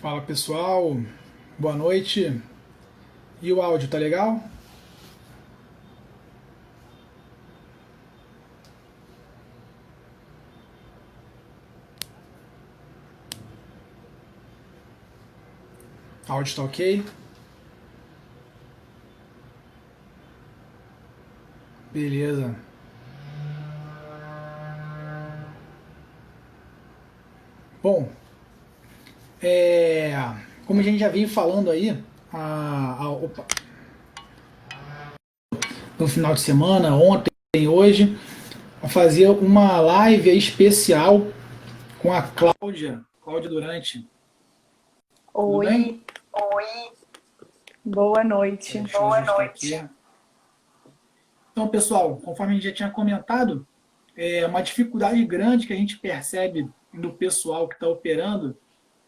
Fala pessoal, boa noite. E o áudio tá legal? Áudio tá ok? Beleza. Bom, como a gente já veio falando aí, opa, no final de semana, ontem e hoje, eu fazia uma live especial com a Cláudia Durante. Tudo bem? Oi, boa noite. Deixa eu ajustar aqui. Então, pessoal, conforme a gente já tinha comentado, é uma dificuldade grande que a gente percebe no pessoal que está operando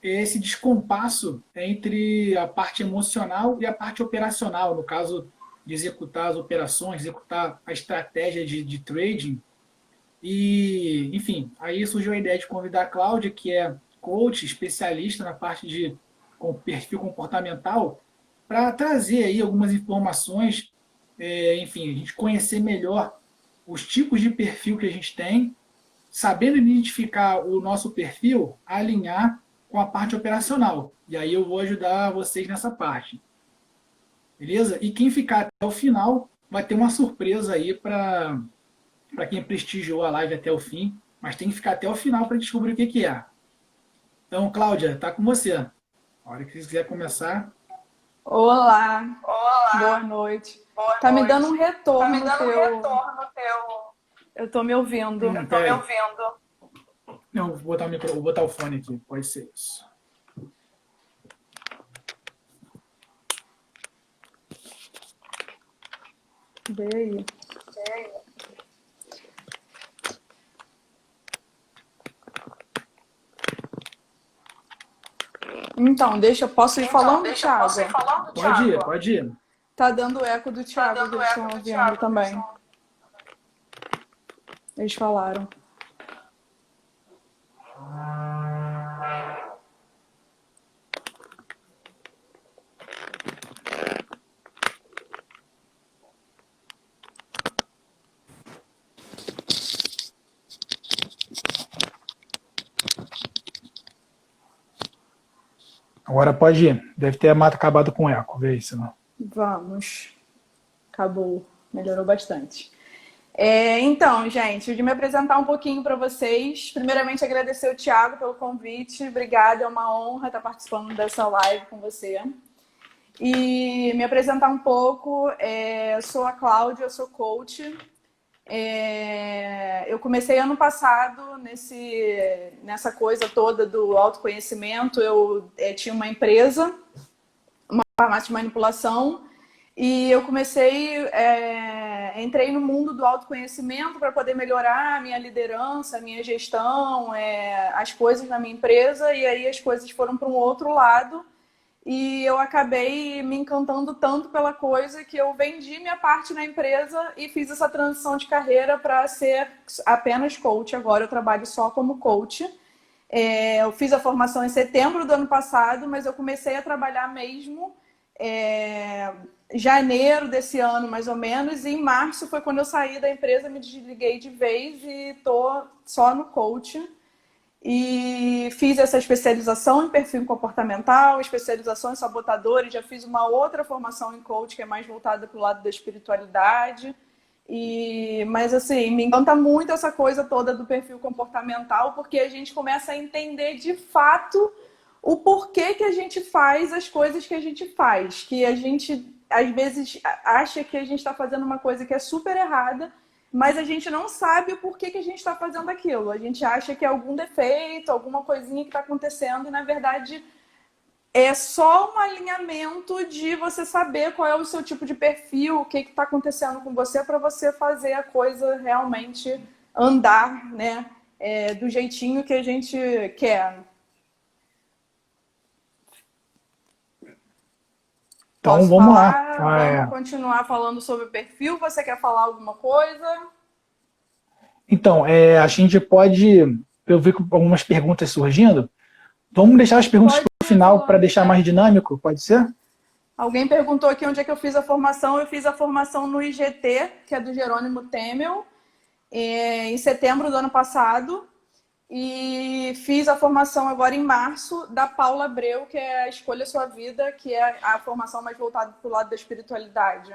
é esse descompasso entre a parte emocional e a parte operacional, no caso de executar as operações, executar a estratégia de trading. E, enfim, aí surgiu a ideia de convidar a Cláudia, que é coach, especialista na parte de perfil comportamental, para trazer aí algumas informações, enfim, a gente conhecer melhor os tipos de perfil que a gente tem, sabendo identificar o nosso perfil, alinhar com a parte operacional. E aí eu vou ajudar vocês nessa parte. Beleza? E quem ficar até o final vai ter uma surpresa aí para quem prestigiou a live até o fim, mas tem que ficar até o final para descobrir o que, que é. Então, Cláudia, tá com você. A hora que você quiser começar. Olá, boa noite. Tá me dando um retorno Eu tô me ouvindo. Não, vou botar o fone aqui, pode ser isso. Vê aí. Então, posso ir falando, Thiago? Pode ir. Tá dando eco do Thiago, que eles estão ouvindo também. Eles falaram. Agora pode ir. Deve ter acabado com eco, vê isso. Não. Vamos. Acabou. Melhorou bastante. Então, gente, eu de me apresentar um pouquinho para vocês. Primeiramente, agradecer o Thiago pelo convite. Obrigada, é uma honra estar participando dessa live com você. E me apresentar um pouco, eu sou a Cláudia, eu sou coach. Eu comecei ano passado nessa coisa toda do autoconhecimento. Eu tinha uma empresa, uma farmácia de manipulação, e eu entrei no mundo do autoconhecimento para poder melhorar a minha liderança, a minha gestão, as coisas na minha empresa, e aí as coisas foram para um outro lado. E eu acabei me encantando tanto pela coisa que eu vendi minha parte na empresa e fiz essa transição de carreira para ser apenas coach. Agora eu trabalho só como coach. Eu fiz a formação em setembro do ano passado, mas eu comecei a trabalhar mesmo janeiro desse ano, mais ou menos. E em março foi quando eu saí da empresa, me desliguei de vez e tô só no coach. E fiz essa especialização em perfil comportamental, especialização em sabotadores, já fiz uma outra formação em coach que é mais voltada para o lado da espiritualidade. Mas assim, me encanta muito essa coisa toda do perfil comportamental, porque a gente começa a entender de fato o porquê que a gente faz as coisas que a gente faz, que a gente às vezes acha que a gente está fazendo uma coisa que é super errada, mas a gente não sabe o porquê que a gente está fazendo aquilo. A gente acha que é algum defeito, alguma coisinha que está acontecendo, e na verdade é só um alinhamento de você saber qual é o seu tipo de perfil, o que está acontecendo com você, para você fazer a coisa realmente andar, né? Do jeitinho que a gente quer. Então Posso vamos falar? lá. Vamos continuar falando sobre o perfil? Você quer falar alguma coisa? Então, a gente pode. Eu vi algumas perguntas surgindo. Vamos deixar as perguntas Pode para o final para falar. deixar mais dinâmico, pode ser? Alguém perguntou aqui onde é que eu fiz a formação. Eu fiz a formação no IGT, que é do Jerônimo Temel, em setembro do ano passado. E fiz a formação agora em março da Paula Abreu, que é a Escolha Sua Vida, que é a formação mais voltada para o lado da espiritualidade,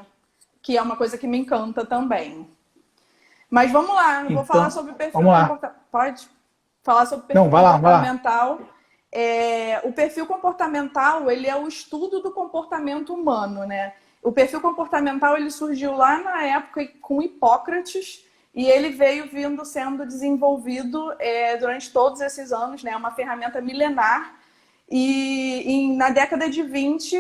que é uma coisa que me encanta também. Mas vamos lá, eu vou falar sobre o perfil vamos lá. comportamental. Pode falar sobre o perfil Não, vai lá. comportamental. O perfil comportamental, ele é o estudo do comportamento humano, né? O perfil comportamental, ele surgiu lá na época com Hipócrates e ele veio vindo sendo desenvolvido durante todos esses anos, né? Uma ferramenta milenar. E na década de 20,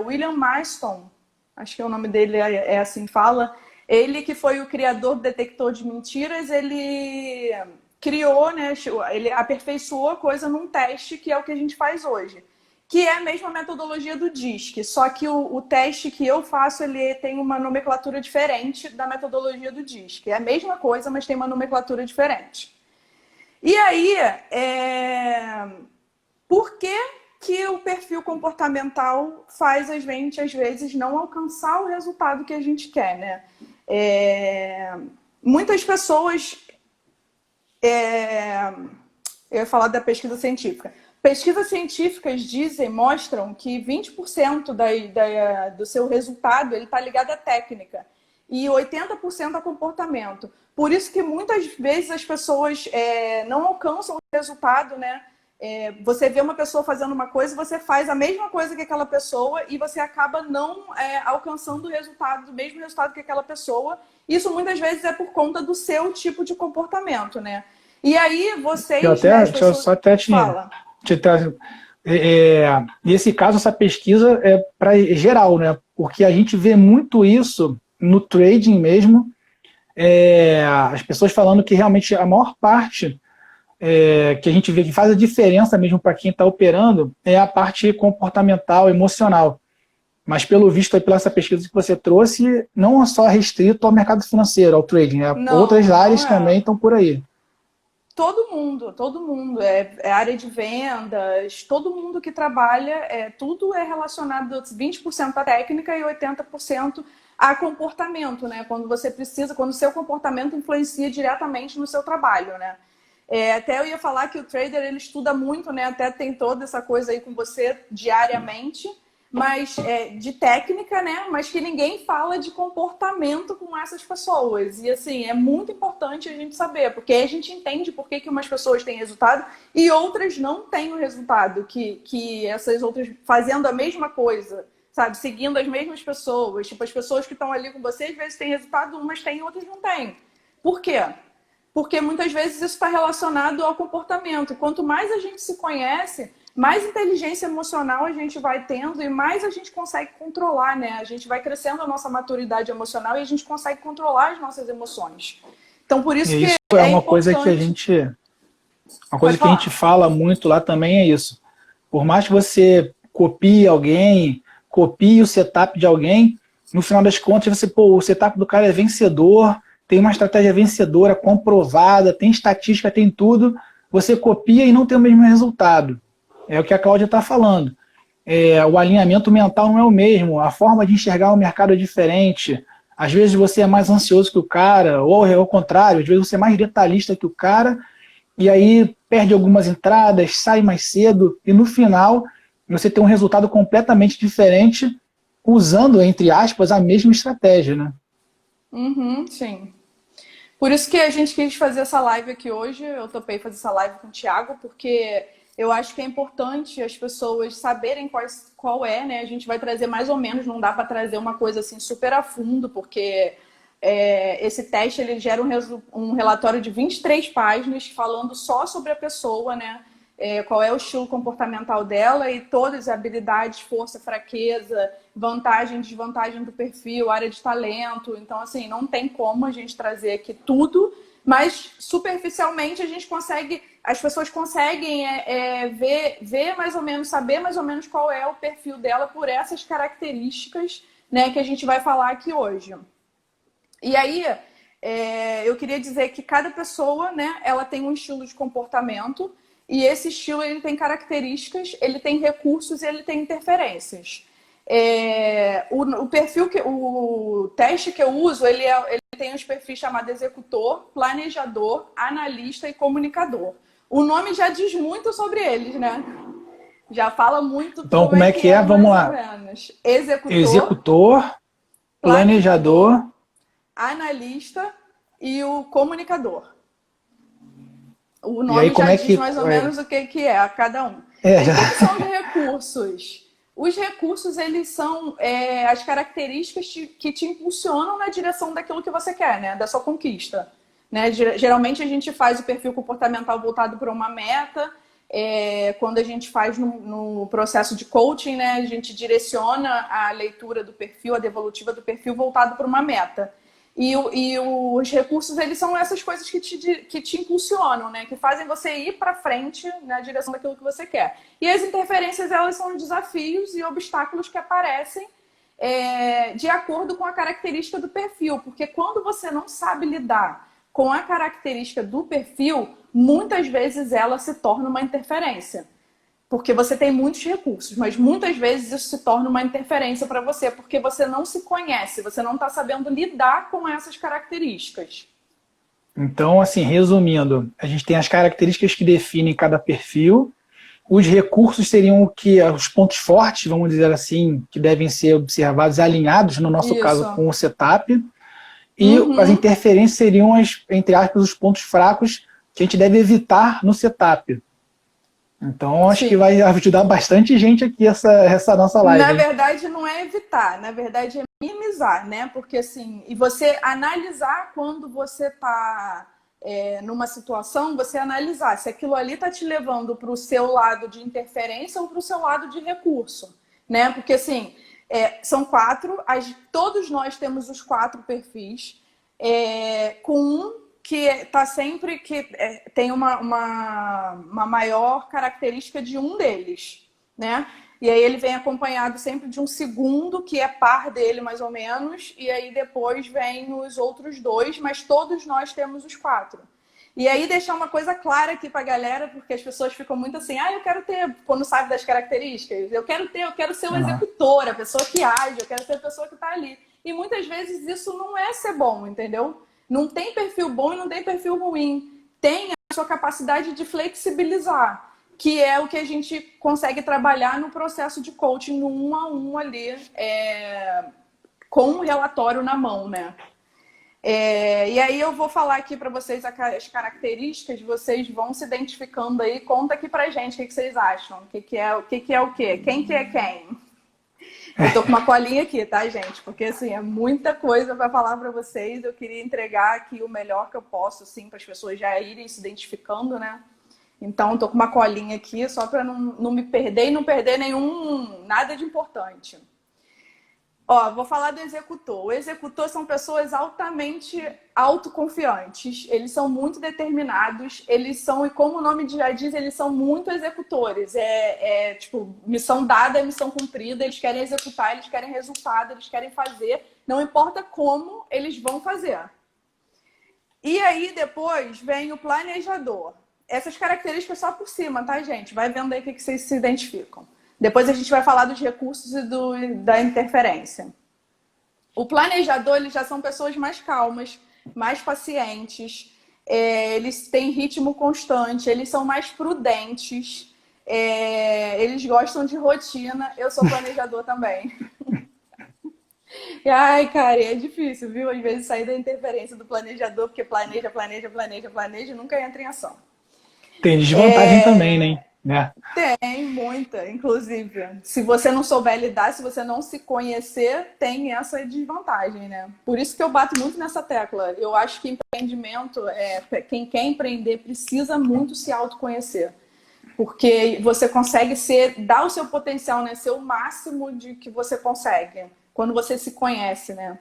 William Marston, acho que o nome dele é assim fala, ele que foi o criador do detector de mentiras, ele criou, né, ele aperfeiçoou a coisa num teste que é o que a gente faz hoje, que é a mesma metodologia do DISC, só que o teste que eu faço, ele tem uma nomenclatura diferente da metodologia do DISC. É a mesma coisa, mas tem uma nomenclatura diferente. E aí, por que o perfil comportamental faz a gente, às vezes, não alcançar o resultado que a gente quer, né? Muitas pessoas... eu ia falar da pesquisa científica. Pesquisas científicas mostram que 20% do seu resultado está ligado à técnica e 80% a comportamento. Por isso que muitas vezes as pessoas não alcançam o resultado, né? Você vê uma pessoa fazendo uma coisa, você faz a mesma coisa que aquela pessoa e você acaba não alcançando o mesmo resultado que aquela pessoa. Isso muitas vezes é por conta do seu tipo de comportamento, né? E aí vocês... Deixa eu só até nesse caso, essa pesquisa é para geral, né? Porque a gente vê muito isso no trading mesmo, as pessoas falando que realmente a maior parte que a gente vê que faz a diferença mesmo para quem está operando é a parte comportamental, emocional. Mas pelo visto, pela essa pesquisa que você trouxe, não é só restrito ao mercado financeiro, ao trading, né? Não, outras áreas também estão por aí. Todo mundo, é área de vendas, todo mundo que trabalha, tudo é relacionado 20% à técnica e 80% a comportamento, né? Quando você precisa, quando o seu comportamento influencia diretamente no seu trabalho, né? Até eu ia falar que o trader, ele estuda muito, né? Até tem toda essa coisa aí com você diariamente, mas de técnica, né? Mas que ninguém fala de comportamento com essas pessoas. E assim, é muito importante a gente saber, porque aí a gente entende por que umas pessoas têm resultado e outras não têm o resultado, que essas outras fazendo a mesma coisa, sabe? Seguindo as mesmas pessoas. Tipo, as pessoas que estão ali com você, às vezes têm resultado, umas têm, outras não têm. Por quê? Porque muitas vezes isso está relacionado ao comportamento. Quanto mais a gente se conhece, mais inteligência emocional a gente vai tendo e mais a gente consegue controlar, né? A gente vai crescendo a nossa maturidade emocional e a gente consegue controlar as nossas emoções. Então, por isso que isso é uma importante... coisa que a gente fala muito lá também é isso. Por mais que você copie alguém, copie o setup de alguém, no final das contas, o setup do cara é vencedor, tem uma estratégia vencedora, comprovada, tem estatística, tem tudo, você copia e não tem o mesmo resultado. É o que a Cláudia está falando. O alinhamento mental não é o mesmo, a forma de enxergar o mercado é diferente. Às vezes você é mais ansioso que o cara, ou ao contrário, às vezes você é mais detalhista que o cara, e aí perde algumas entradas, sai mais cedo, e no final você tem um resultado completamente diferente, usando, entre aspas, a mesma estratégia, né? Sim. Por isso que a gente quis fazer essa live aqui hoje. Eu topei fazer essa live com o Thiago, porque eu acho que é importante as pessoas saberem qual é, né? A gente vai trazer mais ou menos, não dá para trazer uma coisa assim super a fundo, porque esse teste ele gera um relatório de 23 páginas falando só sobre a pessoa, né? Qual é o estilo comportamental dela e todas as habilidades, força, fraqueza, vantagem, desvantagem do perfil, área de talento. Então, assim, não tem como a gente trazer aqui tudo, mas superficialmente a gente consegue, as pessoas conseguem ver mais ou menos, saber mais ou menos qual é o perfil dela por essas características, né, que a gente vai falar aqui hoje. E aí, eu queria dizer que cada pessoa, né, ela tem um estilo de comportamento e esse estilo ele tem características, ele tem recursos e ele tem interferências. O perfil o teste que eu uso, ele tem os perfis chamados executor, planejador, analista e comunicador. O nome já diz muito sobre eles, né? Já fala muito Então, como como é é que que é? é, Vamos mais ou lá. menos. Executor, Executor, planejador, planejador. analista e o comunicador. O E aí, nome como já é diz que. mais ou menos o que é a cada um. É, O já. que são os recursos? Os recursos, eles são as características que te impulsionam na direção daquilo que você quer, né? Da sua conquista. Né? Geralmente a gente faz o perfil comportamental voltado para uma meta. Quando a gente faz no processo de coaching, né? A gente direciona a leitura do perfil, a devolutiva do perfil voltado para uma meta. E os recursos, eles são essas coisas que te impulsionam, né? Que fazem você ir para frente na direção daquilo que você quer. E as interferências, elas são desafios e obstáculos que aparecem de acordo com a característica do perfil. Porque quando você não sabe lidar com a característica do perfil, muitas vezes ela se torna uma interferência. Porque você tem muitos recursos, mas muitas vezes isso se torna uma interferência para você, porque você não se conhece, você não está sabendo lidar com essas características. Então, assim, resumindo, a gente tem as características que definem cada perfil. Os recursos seriam o que os pontos fortes, vamos dizer assim, que devem ser observados, alinhados, no nosso caso, Isso. com o setup. E as Uhum. interferências seriam, entre aspas, os pontos fracos que a gente deve evitar no setup. Então, acho que Sim. vai ajudar bastante gente aqui essa nossa live, Na hein? verdade, não é evitar, na verdade é minimizar, né? Porque assim, e você analisar quando você está numa situação, você analisar se aquilo ali está te levando para o seu lado de interferência ou para o seu lado de recurso, né? Porque assim, são quatro, todos nós temos os quatro perfis, com um que está sempre tem uma maior característica de um deles, né? E aí ele vem acompanhado sempre de um segundo, que é par dele, mais ou menos, e aí depois vem os outros dois, mas todos nós temos os quatro. E aí deixar uma coisa clara aqui pra galera, porque as pessoas ficam muito assim, eu quero ter, quando sabe das características, eu quero ser o Uhum. executor, a pessoa que age, eu quero ser a pessoa que tá ali. E muitas vezes isso não é ser bom, entendeu? Não tem perfil bom e não tem perfil ruim. Tem a sua capacidade de flexibilizar, que é o que a gente consegue trabalhar no processo de coaching no 1 a 1 ali, com um relatório na mão, né? E aí eu vou falar aqui para vocês as características, vocês vão se identificando aí, conta aqui pra gente o que vocês acham, o que é o quê? Quem que é quem? Eu tô com uma colinha aqui, tá, gente? Porque assim, é muita coisa para falar para vocês. Eu queria entregar aqui o melhor que eu posso, assim, para as pessoas já irem se identificando, né? Então, tô com uma colinha aqui só para não me perder e não perder nada de importante. Ó, vou falar do executor. O executor são pessoas altamente autoconfiantes, eles são muito determinados, eles são, e como o nome já diz, eles são muito executores. Tipo, missão dada, missão cumprida, eles querem executar, eles querem resultado, eles querem fazer, não importa como, eles vão fazer. E aí depois vem o planejador. Essas características só por cima, tá, gente? Vai vendo aí o que vocês se identificam. Depois a gente vai falar dos recursos e da interferência. O planejador, eles já são pessoas mais calmas, mais pacientes, eles têm ritmo constante, eles são mais prudentes, eles gostam de rotina. Eu sou planejador também. Ai, cara, é difícil, viu? Às vezes sair da interferência do planejador, porque planeja, planeja, planeja, planeja e nunca entra em ação. Tem desvantagem também, né? Tem muita, inclusive. Se você não souber lidar, se você não se conhecer, tem essa desvantagem, né? Por isso que eu bato muito nessa tecla. Eu acho que empreendimento, quem quer empreender precisa muito se autoconhecer. Porque você consegue dar o seu potencial, né? Ser o máximo de que você consegue. Quando você se conhece, né?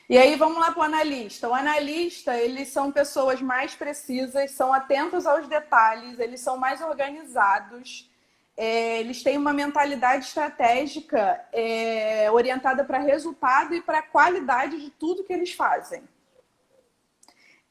E aí vamos lá para o analista. O analista, eles são pessoas mais precisas, são atentos aos detalhes, eles são mais organizados, eles têm uma mentalidade estratégica orientada para resultado e para a qualidade de tudo que eles fazem.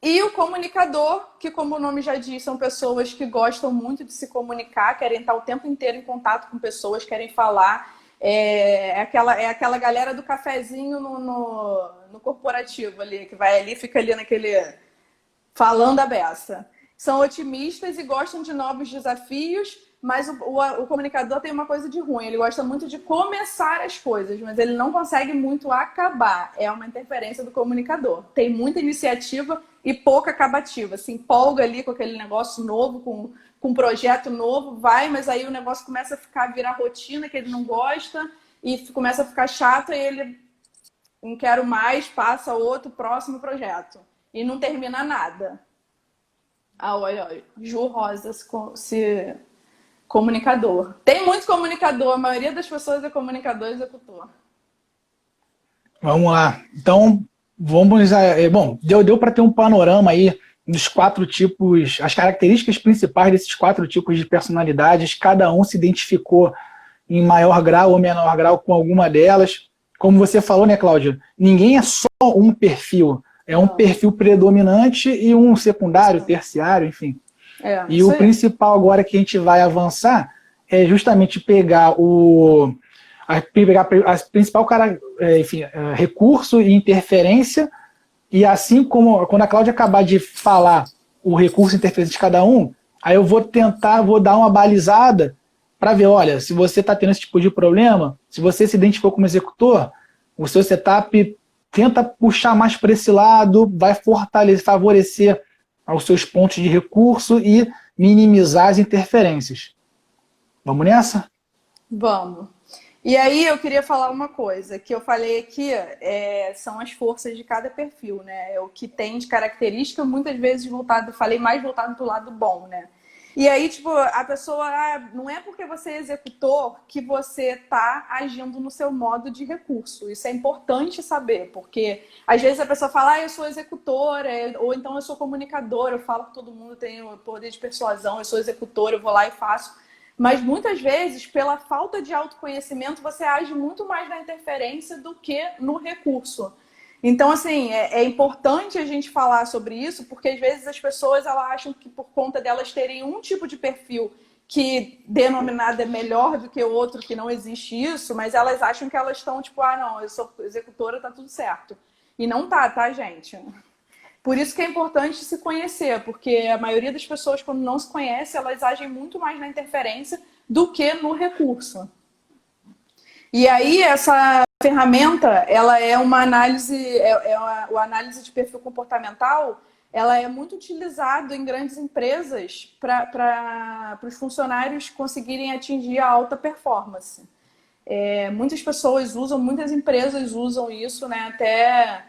E o comunicador, que como o nome já diz, são pessoas que gostam muito de se comunicar, querem estar o tempo inteiro em contato com pessoas, querem falar. É aquela galera do cafezinho no corporativo ali, que vai ali, fica ali naquele falando a beça. São otimistas e gostam de novos desafios, mas o comunicador tem uma coisa de ruim. Ele gosta muito de começar as coisas, mas ele não consegue muito acabar. É uma interferência do comunicador. Tem muita iniciativa e pouca acabativa. Se empolga ali com aquele negócio novo, com um projeto novo, vai, mas aí o negócio começa a virar rotina, que ele não gosta, e começa a ficar chato, e ele não quero mais, passa outro, próximo projeto. E não termina nada. Ah, olha, Ju Rosa se comunicador. Tem muito comunicador, a maioria das pessoas é comunicador e executor. Vamos lá. Então, vamos. Bom, deu para ter um panorama aí dos 4 tipos, as características principais desses 4 tipos de personalidades. Cada um se identificou em maior grau ou menor grau com alguma delas. Como você falou, né, Cláudia? Ninguém é só um perfil. É um perfil predominante e um secundário, terciário, enfim. E o principal agora que a gente vai avançar é justamente pegar a principal recurso e interferência, e assim como quando a Cláudia acabar de falar o recurso e interferência de cada um, aí eu vou dar uma balizada para ver, olha, se você está tendo esse tipo de problema, se você se identificou como executor, o seu setup tenta puxar mais para esse lado, vai favorecer aos seus pontos de recurso e minimizar as interferências. Vamos nessa? Vamos. E aí eu queria falar uma coisa, que eu falei aqui, são as forças de cada perfil, né? É o que tem de característica, muitas vezes falei mais voltado do lado bom, né? E aí, tipo, a pessoa, não é porque você é executor que você tá agindo no seu modo de recurso. Isso é importante saber, porque às vezes a pessoa fala, eu sou executora, ou então eu sou comunicadora, eu falo que todo mundo tem o poder de persuasão, eu sou executora, eu vou lá e faço. Mas muitas vezes, pela falta de autoconhecimento, você age muito mais na interferência do que no recurso. Então, assim, é importante a gente falar sobre isso, porque às vezes as pessoas elas acham que por conta delas terem um tipo de perfil que denominado é melhor do que o outro, que não existe isso, mas elas acham que elas estão tipo, não, eu sou executora, tá tudo certo. E não tá, gente? Por isso que é importante se conhecer, porque a maioria das pessoas, quando não se conhece, elas agem muito mais na interferência do que no recurso. E aí, essa ferramenta, ela é uma análise, a análise de perfil comportamental, ela é muito utilizada em grandes empresas para os funcionários conseguirem atingir a alta performance. Muitas pessoas usam, muitas empresas usam isso, né, até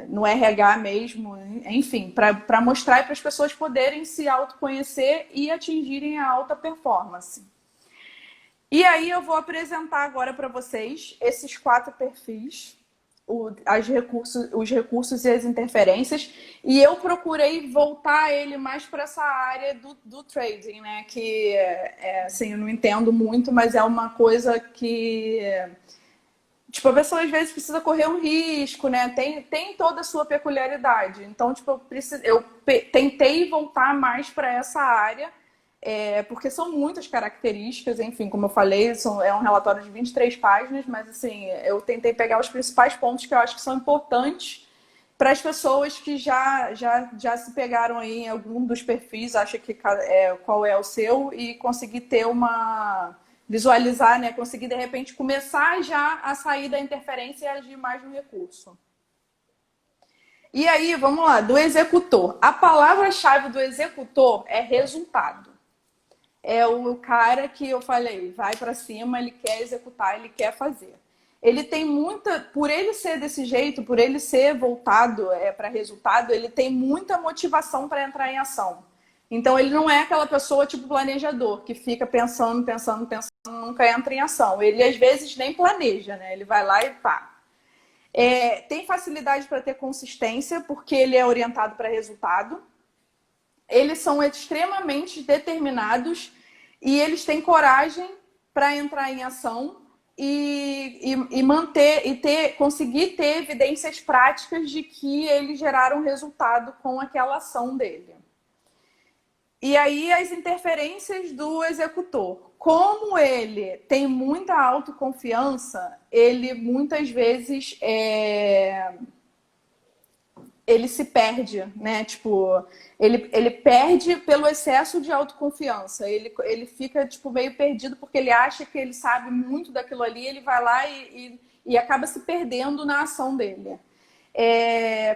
no RH mesmo, enfim, para mostrar para as pessoas poderem se autoconhecer e atingirem a alta performance. E aí eu vou apresentar agora para vocês esses 4 perfis, os recursos e as interferências, e eu procurei voltar ele mais para essa área do trading, né? Que, assim, eu não entendo muito, mas é uma coisa que... Tipo, a pessoa às vezes precisa correr um risco, né? Tem toda a sua peculiaridade. Então, tipo, eu tentei voltar mais para essa área, porque são muitas características, enfim, como eu falei, é um relatório de 23 páginas, mas assim, eu tentei pegar os principais pontos que eu acho que são importantes para as pessoas que já se pegaram aí em algum dos perfis, acha que qual é o seu, e conseguir ter visualizar, né? Conseguir, de repente, começar já a sair da interferência e agir mais no recurso. E aí, vamos lá, do executor. A palavra-chave do executor é resultado. É o cara que eu falei, vai para cima, ele quer executar, ele quer fazer. Ele tem por ele ser desse jeito, por ele ser voltado para resultado, ele tem muita motivação para entrar em ação. Então, ele não é aquela pessoa tipo planejador, que fica pensando, nunca entra em ação. Ele, às vezes, nem planeja, né? Ele vai lá e pá. Tem facilidade para ter consistência, porque ele é orientado para resultado. Eles são extremamente determinados e eles têm coragem para entrar em ação. e manter conseguir ter evidências práticas de que eles geraram resultado com aquela ação dele. E aí as interferências do executor. Como ele tem muita autoconfiança, ele muitas vezes ele se perde, né? Tipo, ele perde pelo excesso de autoconfiança. Ele fica tipo, meio perdido porque ele acha que ele sabe muito daquilo ali, ele vai lá e acaba se perdendo na ação dele.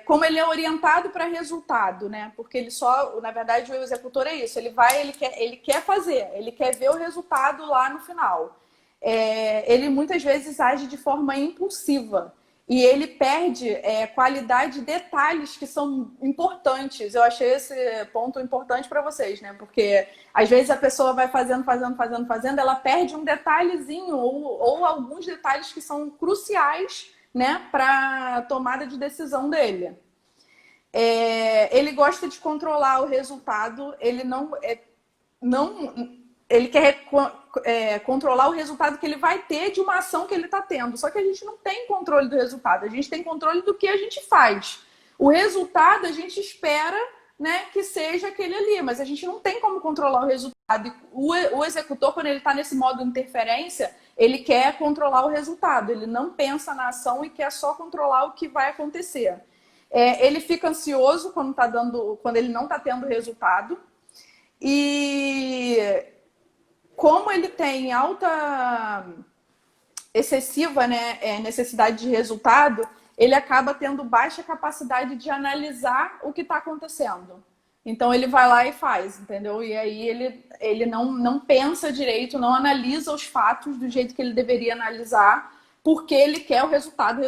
Como ele é orientado para resultado, né? Porque ele só, na verdade, o executor é isso. Ele quer fazer, ele quer ver o resultado lá no final. Ele muitas vezes age de forma impulsiva. E ele perde qualidade de detalhes que são importantes. Eu achei esse ponto importante para vocês, né? Porque às vezes a pessoa vai fazendo, ela perde um detalhezinho ou alguns detalhes que são cruciais, né, para a tomada de decisão dele. Ele gosta de controlar o resultado, ele quer controlar o resultado que ele vai ter de uma ação que ele está tendo. Só que a gente não tem controle do resultado, a gente tem controle do que a gente faz. O resultado a gente espera, né, que seja aquele ali, mas a gente não tem como controlar o resultado. O executor, quando ele está nesse modo de interferência, ele quer controlar o resultado, ele não pensa na ação e quer só controlar o que vai acontecer. Ele fica ansioso quando ele não está tendo resultado. E como ele tem alta excessiva, né, necessidade de resultado, ele acaba tendo baixa capacidade de analisar o que está acontecendo. Então ele vai lá e faz, entendeu? E aí ele não pensa direito, não analisa os fatos do jeito que ele deveria analisar, porque ele quer o resultado.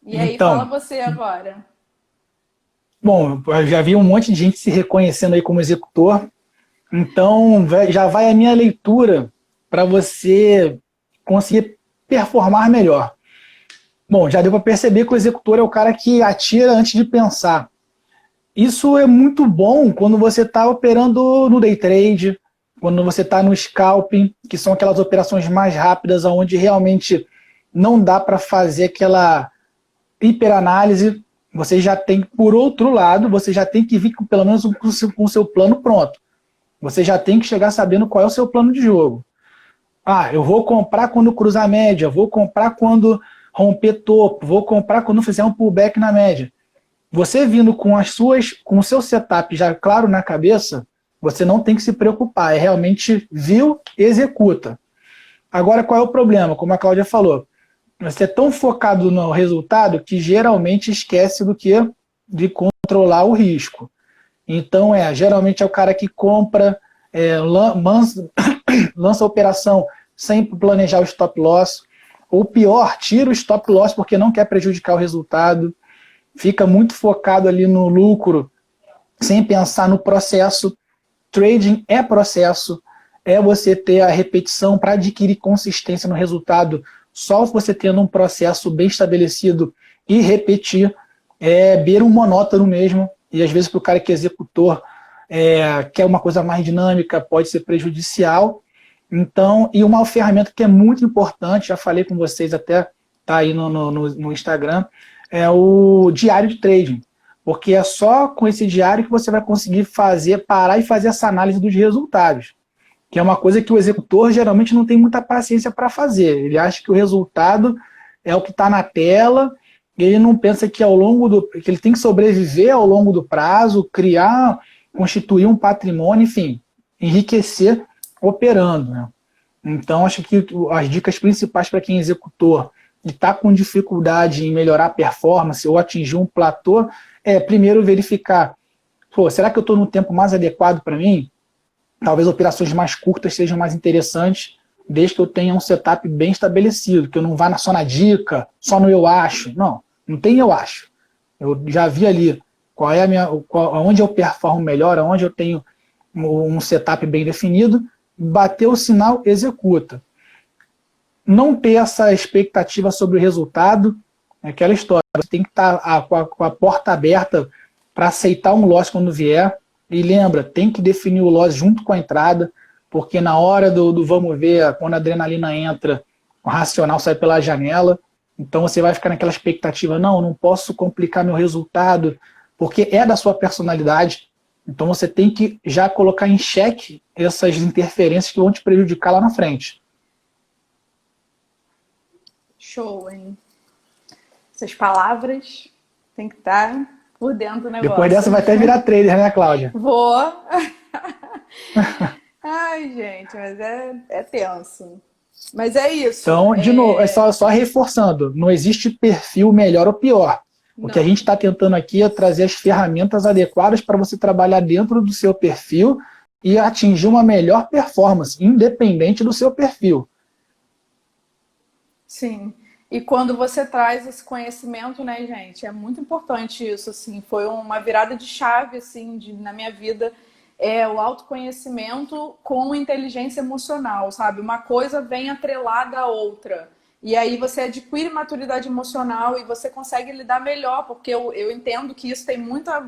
E aí, Então, fala você agora. bom, eu já vi um monte de gente se reconhecendo aí como executor. Então, já vai a minha leitura para você conseguir performar melhor. Bom, já deu para perceber que o executor é o cara que atira antes de pensar. Isso é muito bom quando você está operando no day trade, quando você está no scalping, que são aquelas operações mais rápidas, onde realmente não dá para fazer aquela hiperanálise. Você já tem, por outro lado, você já tem que vir pelo menos com o seu plano pronto. Você já tem que chegar sabendo qual é o seu plano de jogo. Eu vou comprar quando cruzar a média, vou comprar quando romper topo, vou comprar quando fizer um pullback na média. Você vindo com o seu setup já claro na cabeça, você não tem que se preocupar. É realmente viu, executa. Agora, qual é o problema? Como a Cláudia falou, você é tão focado no resultado que geralmente esquece de controlar o risco. Então, geralmente é o cara que compra, lança a operação sem planejar o stop loss, ou pior, tira o stop loss porque não quer prejudicar o resultado, fica muito focado ali no lucro, sem pensar no processo. Trading é processo, é você ter a repetição para adquirir consistência no resultado. Só você tendo um processo bem estabelecido e repetir, beira um monótono mesmo. E às vezes para o cara que é executor, quer uma coisa mais dinâmica, pode ser prejudicial. Então, e uma ferramenta que é muito importante, já falei com vocês até, tá aí no Instagram, é o diário de trading. Porque é só com esse diário que você vai conseguir parar e fazer essa análise dos resultados. Que é uma coisa que o executor geralmente não tem muita paciência para fazer. Ele acha que o resultado é o que está na tela, ele não pensa que que ele tem que sobreviver ao longo do prazo, constituir um patrimônio, enfim, enriquecer operando, né? Então, acho que as dicas principais para quem é executor e está com dificuldade em melhorar a performance ou atingir um platô, primeiro verificar, será que eu estou no tempo mais adequado para mim? Talvez operações mais curtas sejam mais interessantes, desde que eu tenha um setup bem estabelecido, que eu não vá só na dica, só no eu acho. Não tem eu acho. Eu já vi ali onde eu performo melhor, onde eu tenho um setup bem definido, bateu o sinal, executa. Não ter essa expectativa sobre o resultado, é aquela história, você tem que estar com a porta aberta para aceitar um loss quando vier, e lembra, tem que definir o loss junto com a entrada, porque na hora do vamos ver, quando a adrenalina entra, o racional sai pela janela, então você vai ficar naquela expectativa, não posso complicar meu resultado, porque é da sua personalidade, então você tem que já colocar em xeque essas interferências que vão te prejudicar lá na frente. Show, hein? Essas palavras tem que estar por dentro do negócio. Depois dessa vai até virar trader, né, Cláudia? Vou. Ai, gente, mas é tenso. Mas é isso. Então, de novo, é só reforçando, não existe perfil melhor ou pior. O que a gente está tentando aqui é trazer as ferramentas adequadas para você trabalhar dentro do seu perfil e atingir uma melhor performance, independente do seu perfil. Sim. E quando você traz esse conhecimento, né, gente, é muito importante isso, assim, foi uma virada de chave, assim, na minha vida, o autoconhecimento com inteligência emocional, sabe? Uma coisa vem atrelada à outra. E aí você adquire maturidade emocional e você consegue lidar melhor, porque eu entendo que isso tem muita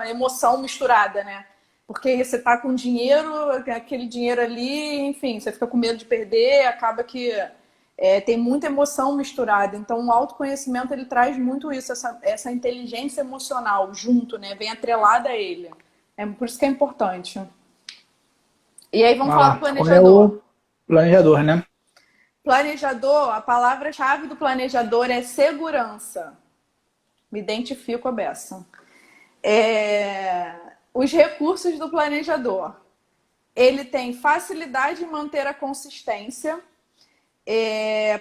emoção misturada, né? Porque você tá com dinheiro, aquele dinheiro ali, enfim, você fica com medo de perder, acaba que tem muita emoção misturada. Então o autoconhecimento, ele traz muito isso, essa inteligência emocional junto, né? Vem atrelada a ele. É por isso que é importante. E aí vamos falar do planejador. É o planejador, né? Planejador, a palavra-chave do planejador é segurança. Me identifico a beça. Os recursos do planejador. Ele tem facilidade em manter a consistência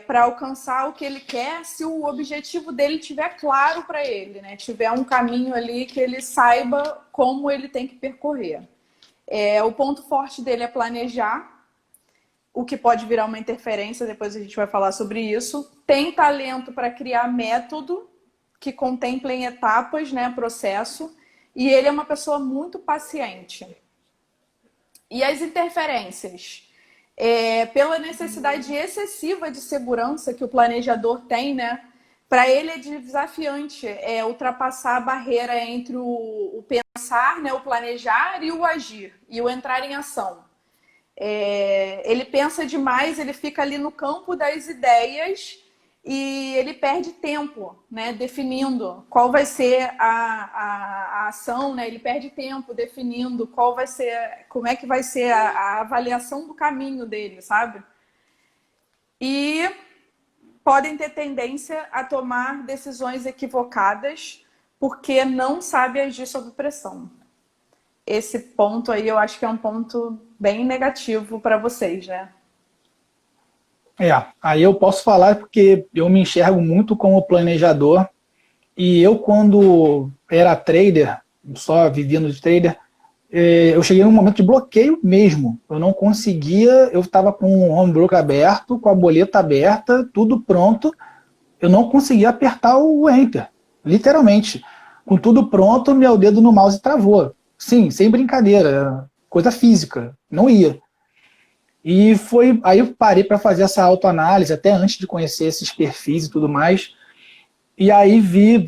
para alcançar o que ele quer, se o objetivo dele estiver claro para ele, né? Tiver um caminho ali que ele saiba como ele tem que percorrer. O ponto forte dele é planejar, o que pode virar uma interferência, depois a gente vai falar sobre isso. Tem talento para criar método que contemplem etapas, né, processo, e ele é uma pessoa muito paciente. E as interferências? Pela necessidade excessiva de segurança que o planejador tem, né? Para ele é desafiante ultrapassar a barreira entre o pensar, né, o planejar e o agir, e o entrar em ação. Ele pensa demais, ele fica ali no campo das ideias e ele perde tempo, né, definindo qual vai ser a ação, né? Ele perde tempo definindo qual vai ser, como é que vai ser a avaliação do caminho dele, sabe? E podem ter tendência a tomar decisões equivocadas porque não sabe agir sob pressão. Esse ponto aí eu acho que é um ponto bem negativo para vocês, né? Aí eu posso falar porque eu me enxergo muito como planejador e eu, quando era trader, só vivendo de trader, eu cheguei num momento de bloqueio mesmo. Eu não conseguia, eu estava com o home broker aberto, com a boleta aberta, tudo pronto, eu não conseguia apertar o Enter, literalmente. Com tudo pronto, meu dedo no mouse travou. Sim, sem brincadeira, coisa física, não ia. E aí eu parei para fazer essa autoanálise, até antes de conhecer esses perfis e tudo mais. E aí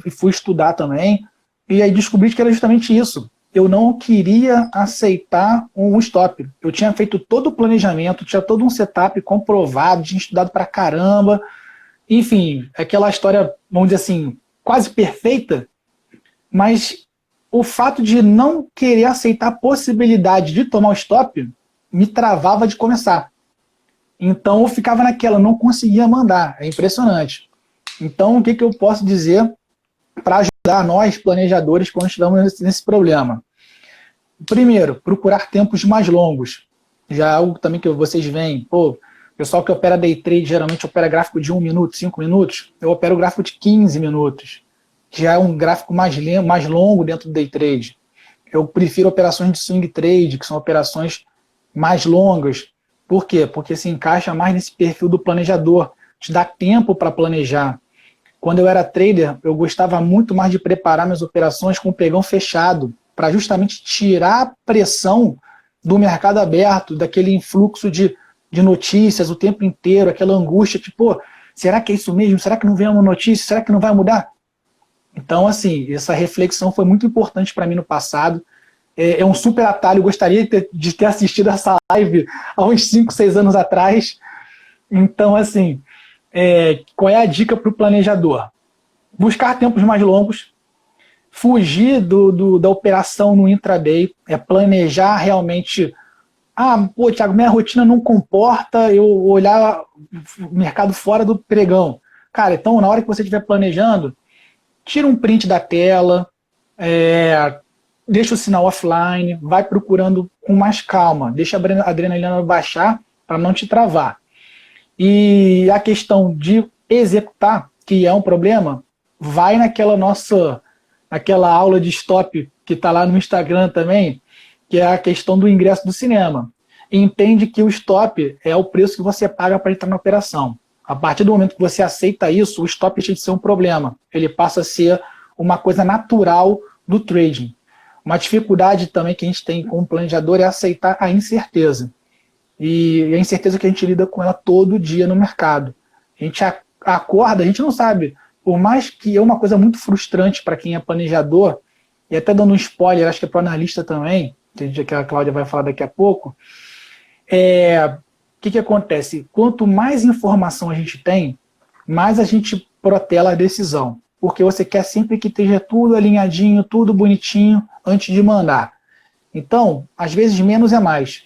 fui estudar também, e aí descobri que era justamente isso. Eu não queria aceitar um stop. Eu tinha feito todo o planejamento, tinha todo um setup comprovado, tinha estudado pra caramba. Enfim, aquela história, vamos dizer assim, quase perfeita, mas o fato de não querer aceitar a possibilidade de tomar o stop me travava de começar. Então eu ficava naquela, não conseguia mandar. É impressionante. Então o que eu posso dizer para ajudar nós, planejadores, quando estamos nesse problema? Primeiro, procurar tempos mais longos. Já é algo também que vocês veem. O pessoal que opera day trade geralmente opera gráfico de 1 minuto, 5 minutos. Eu opero gráfico de 15 minutos. Já é um gráfico mais longo dentro do day trade. Eu prefiro operações de swing trade, que são operações mais longas. Por quê? Porque se encaixa mais nesse perfil do planejador. Te dá tempo para planejar. Quando eu era trader, eu gostava muito mais de preparar minhas operações com o pregão fechado, para justamente tirar a pressão do mercado aberto, daquele influxo de notícias o tempo inteiro, aquela angústia, tipo, será que é isso mesmo? Será que não vem uma notícia? Será que não vai mudar? Então, assim, essa reflexão foi muito importante para mim no passado. é um super atalho. Gostaria de ter assistido essa live há uns 5, 6 anos atrás. Então, assim, qual é a dica para o planejador? Buscar tempos mais longos, fugir da operação no intraday, planejar realmente. Pô, Thiago, minha rotina não comporta eu olhar o mercado fora do pregão. Cara, então na hora que você estiver planejando, tira um print da tela, deixa o sinal offline, vai procurando com mais calma, deixa a adrenalina baixar para não te travar. E a questão de executar, que é um problema, vai naquela aula de stop que está lá no Instagram também, que é a questão do ingresso do cinema. E entende que o stop é o preço que você paga para entrar na operação. A partir do momento que você aceita isso, o stop deixa de ser um problema. Ele passa a ser uma coisa natural do trading. Uma dificuldade também que a gente tem como planejador é aceitar a incerteza. E a incerteza que a gente lida com ela todo dia no mercado. A gente acorda, a gente não sabe. Por mais que é uma coisa muito frustrante para quem é planejador, e até dando um spoiler, acho que é para o analista também, que a Cláudia vai falar daqui a pouco, o que acontece? Quanto mais informação a gente tem, mais a gente protela a decisão. Porque você quer sempre que esteja tudo alinhadinho, tudo bonitinho, antes de mandar. Então, às vezes menos é mais.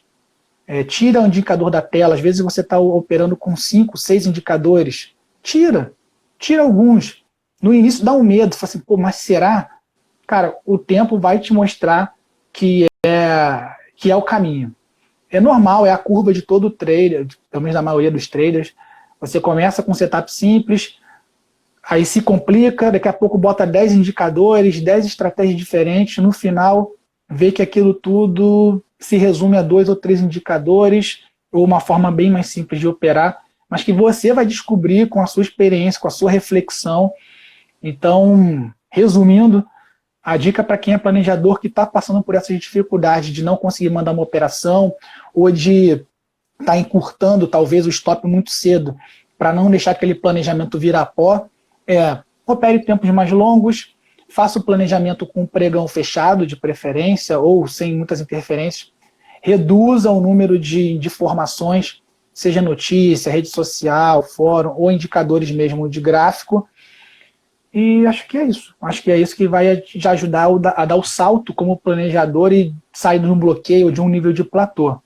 Tira o indicador da tela, às vezes você está operando com 5, 6 indicadores. Tira alguns. No início dá um medo, fala assim, pô, mas será? Cara, o tempo vai te mostrar que é o caminho. É normal, é a curva de todo trader, pelo menos da maioria dos traders. Você começa com um setup simples, aí se complica, daqui a pouco bota 10 indicadores, 10 estratégias diferentes, no final vê que aquilo tudo se resume a 2 ou 3 indicadores, ou uma forma bem mais simples de operar, mas que você vai descobrir com a sua experiência, com a sua reflexão. Então, resumindo, a dica para quem é planejador que está passando por essas dificuldades de não conseguir mandar uma operação ou de estar encurtando talvez o stop muito cedo para não deixar aquele planejamento virar pó, opere tempos mais longos, faça o planejamento com o pregão fechado de preferência ou sem muitas interferências, reduza o número de informações, seja notícia, rede social, fórum ou indicadores mesmo de gráfico. E acho que é isso. Acho que é isso que vai te ajudar a dar o salto como planejador e sair de um bloqueio, de um nível de platô.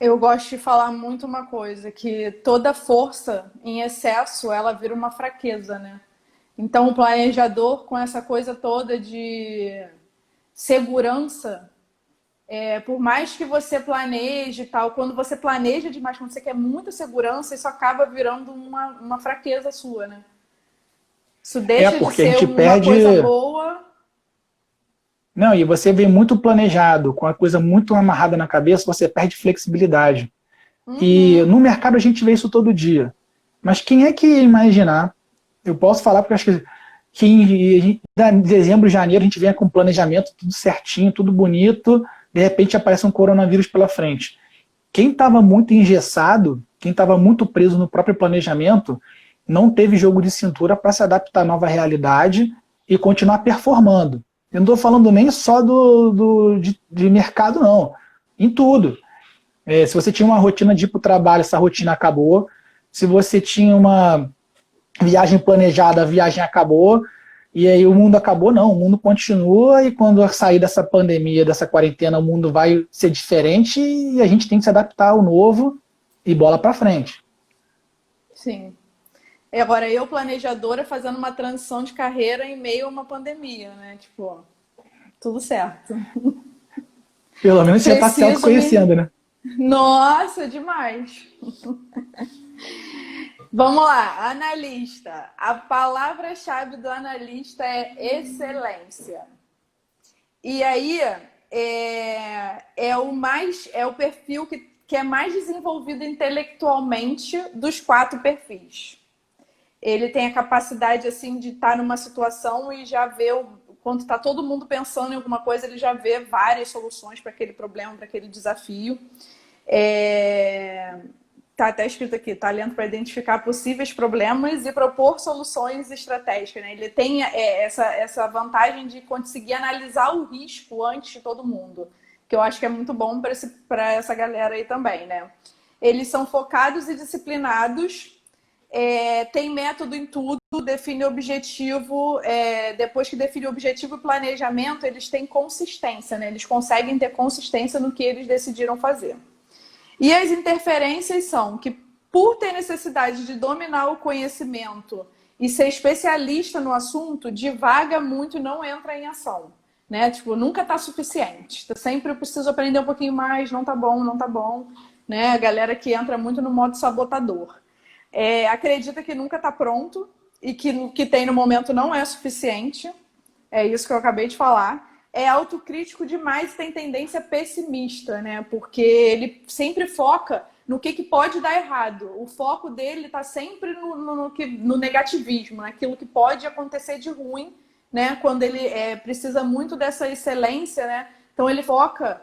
Eu gosto de falar muito uma coisa, que toda força em excesso, ela vira uma fraqueza, né? Então, o planejador, com essa coisa toda de segurança, por mais que você planeje e tal, quando você planeja demais, quando você quer muita segurança, isso acaba virando uma fraqueza sua, né? Isso deixa de Porque a ser gente uma perde. coisa boa. Não, e você vem muito planejado, com a coisa muito amarrada na cabeça, você perde flexibilidade. E no mercado a gente vê isso todo dia. Mas quem é que ia imaginar? Eu posso falar porque acho que em dezembro, janeiro, a gente vem com planejamento tudo certinho, tudo bonito, de repente aparece um coronavírus pela frente. Quem estava muito engessado, quem estava muito preso no próprio planejamento, não teve jogo de cintura para se adaptar à nova realidade e continuar performando. Eu não estou falando nem só de mercado, não. Em tudo. Se você tinha uma rotina de ir para o trabalho, essa rotina acabou. Se você tinha uma viagem planejada, a viagem acabou. E aí o mundo acabou, não. O mundo continua e quando sair dessa pandemia, dessa quarentena, o mundo vai ser diferente e a gente tem que se adaptar ao novo e bola para frente. Sim. Agora, eu, planejadora, fazendo uma transição de carreira em meio a uma pandemia, né? Tipo, tudo certo. Pelo menos você está se autoconhecendo, né? Nossa, demais! Vamos lá, analista. A palavra-chave do analista é excelência. E aí é o perfil que é mais desenvolvido intelectualmente dos 4 perfis. Ele tem a capacidade assim de estar numa situação e já ver quando está todo mundo pensando em alguma coisa, ele já vê várias soluções para aquele problema, para aquele desafio. tá até escrito aqui, talento para identificar possíveis problemas e propor soluções estratégicas, né? Ele tem essa vantagem de conseguir analisar o risco antes de todo mundo, que eu acho que é muito bom para essa galera aí também, né? Eles são focados e disciplinados, tem método em tudo, define objetivo, depois que define o objetivo e planejamento, eles têm consistência, né? Eles conseguem ter consistência no que eles decidiram fazer. E as interferências são que, por ter necessidade de dominar o conhecimento e ser especialista no assunto, divaga muito e não entra em ação, né? Tipo, nunca tá suficiente. Sempre eu preciso aprender um pouquinho mais, não tá bom, né? A galera que entra muito no modo sabotador. Acredita que nunca tá pronto e que o que tem no momento não é suficiente. É isso que eu acabei de falar. É autocrítico demais e tem tendência pessimista, né? Porque ele sempre foca no que pode dar errado. O foco dele está sempre no negativismo, naquilo que pode acontecer de ruim, né? Quando ele precisa muito dessa excelência, né? Então ele foca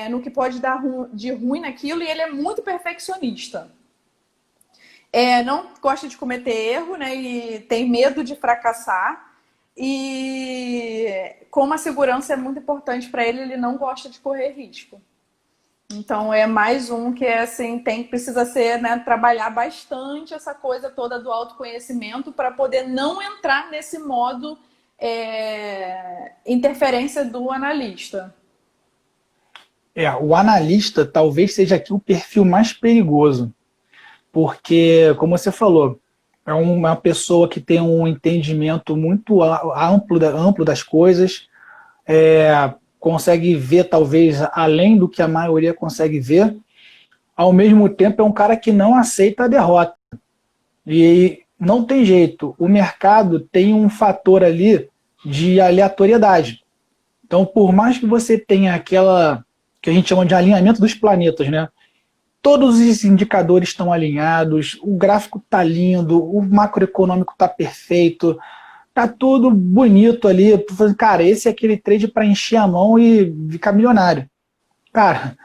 no que pode dar de ruim naquilo e ele é muito perfeccionista. Não gosta de cometer erro, né? E tem medo de fracassar. E como a segurança é muito importante para ele, ele não gosta de correr risco. Então é mais um que assim, precisa ser, né, trabalhar bastante essa coisa toda do autoconhecimento para poder não entrar nesse modo interferência do analista. O analista talvez seja aqui o perfil mais perigoso, porque, como você falou, é uma pessoa que tem um entendimento muito amplo das coisas, consegue ver talvez além do que a maioria consegue ver, ao mesmo tempo é um cara que não aceita a derrota. E não tem jeito, o mercado tem um fator ali de aleatoriedade. Então, por mais que você tenha aquela que a gente chama de alinhamento dos planetas, né? Todos os indicadores estão alinhados, o gráfico está lindo, o macroeconômico está perfeito, está tudo bonito ali. Cara, esse é aquele trade para encher a mão e ficar milionário. Cara,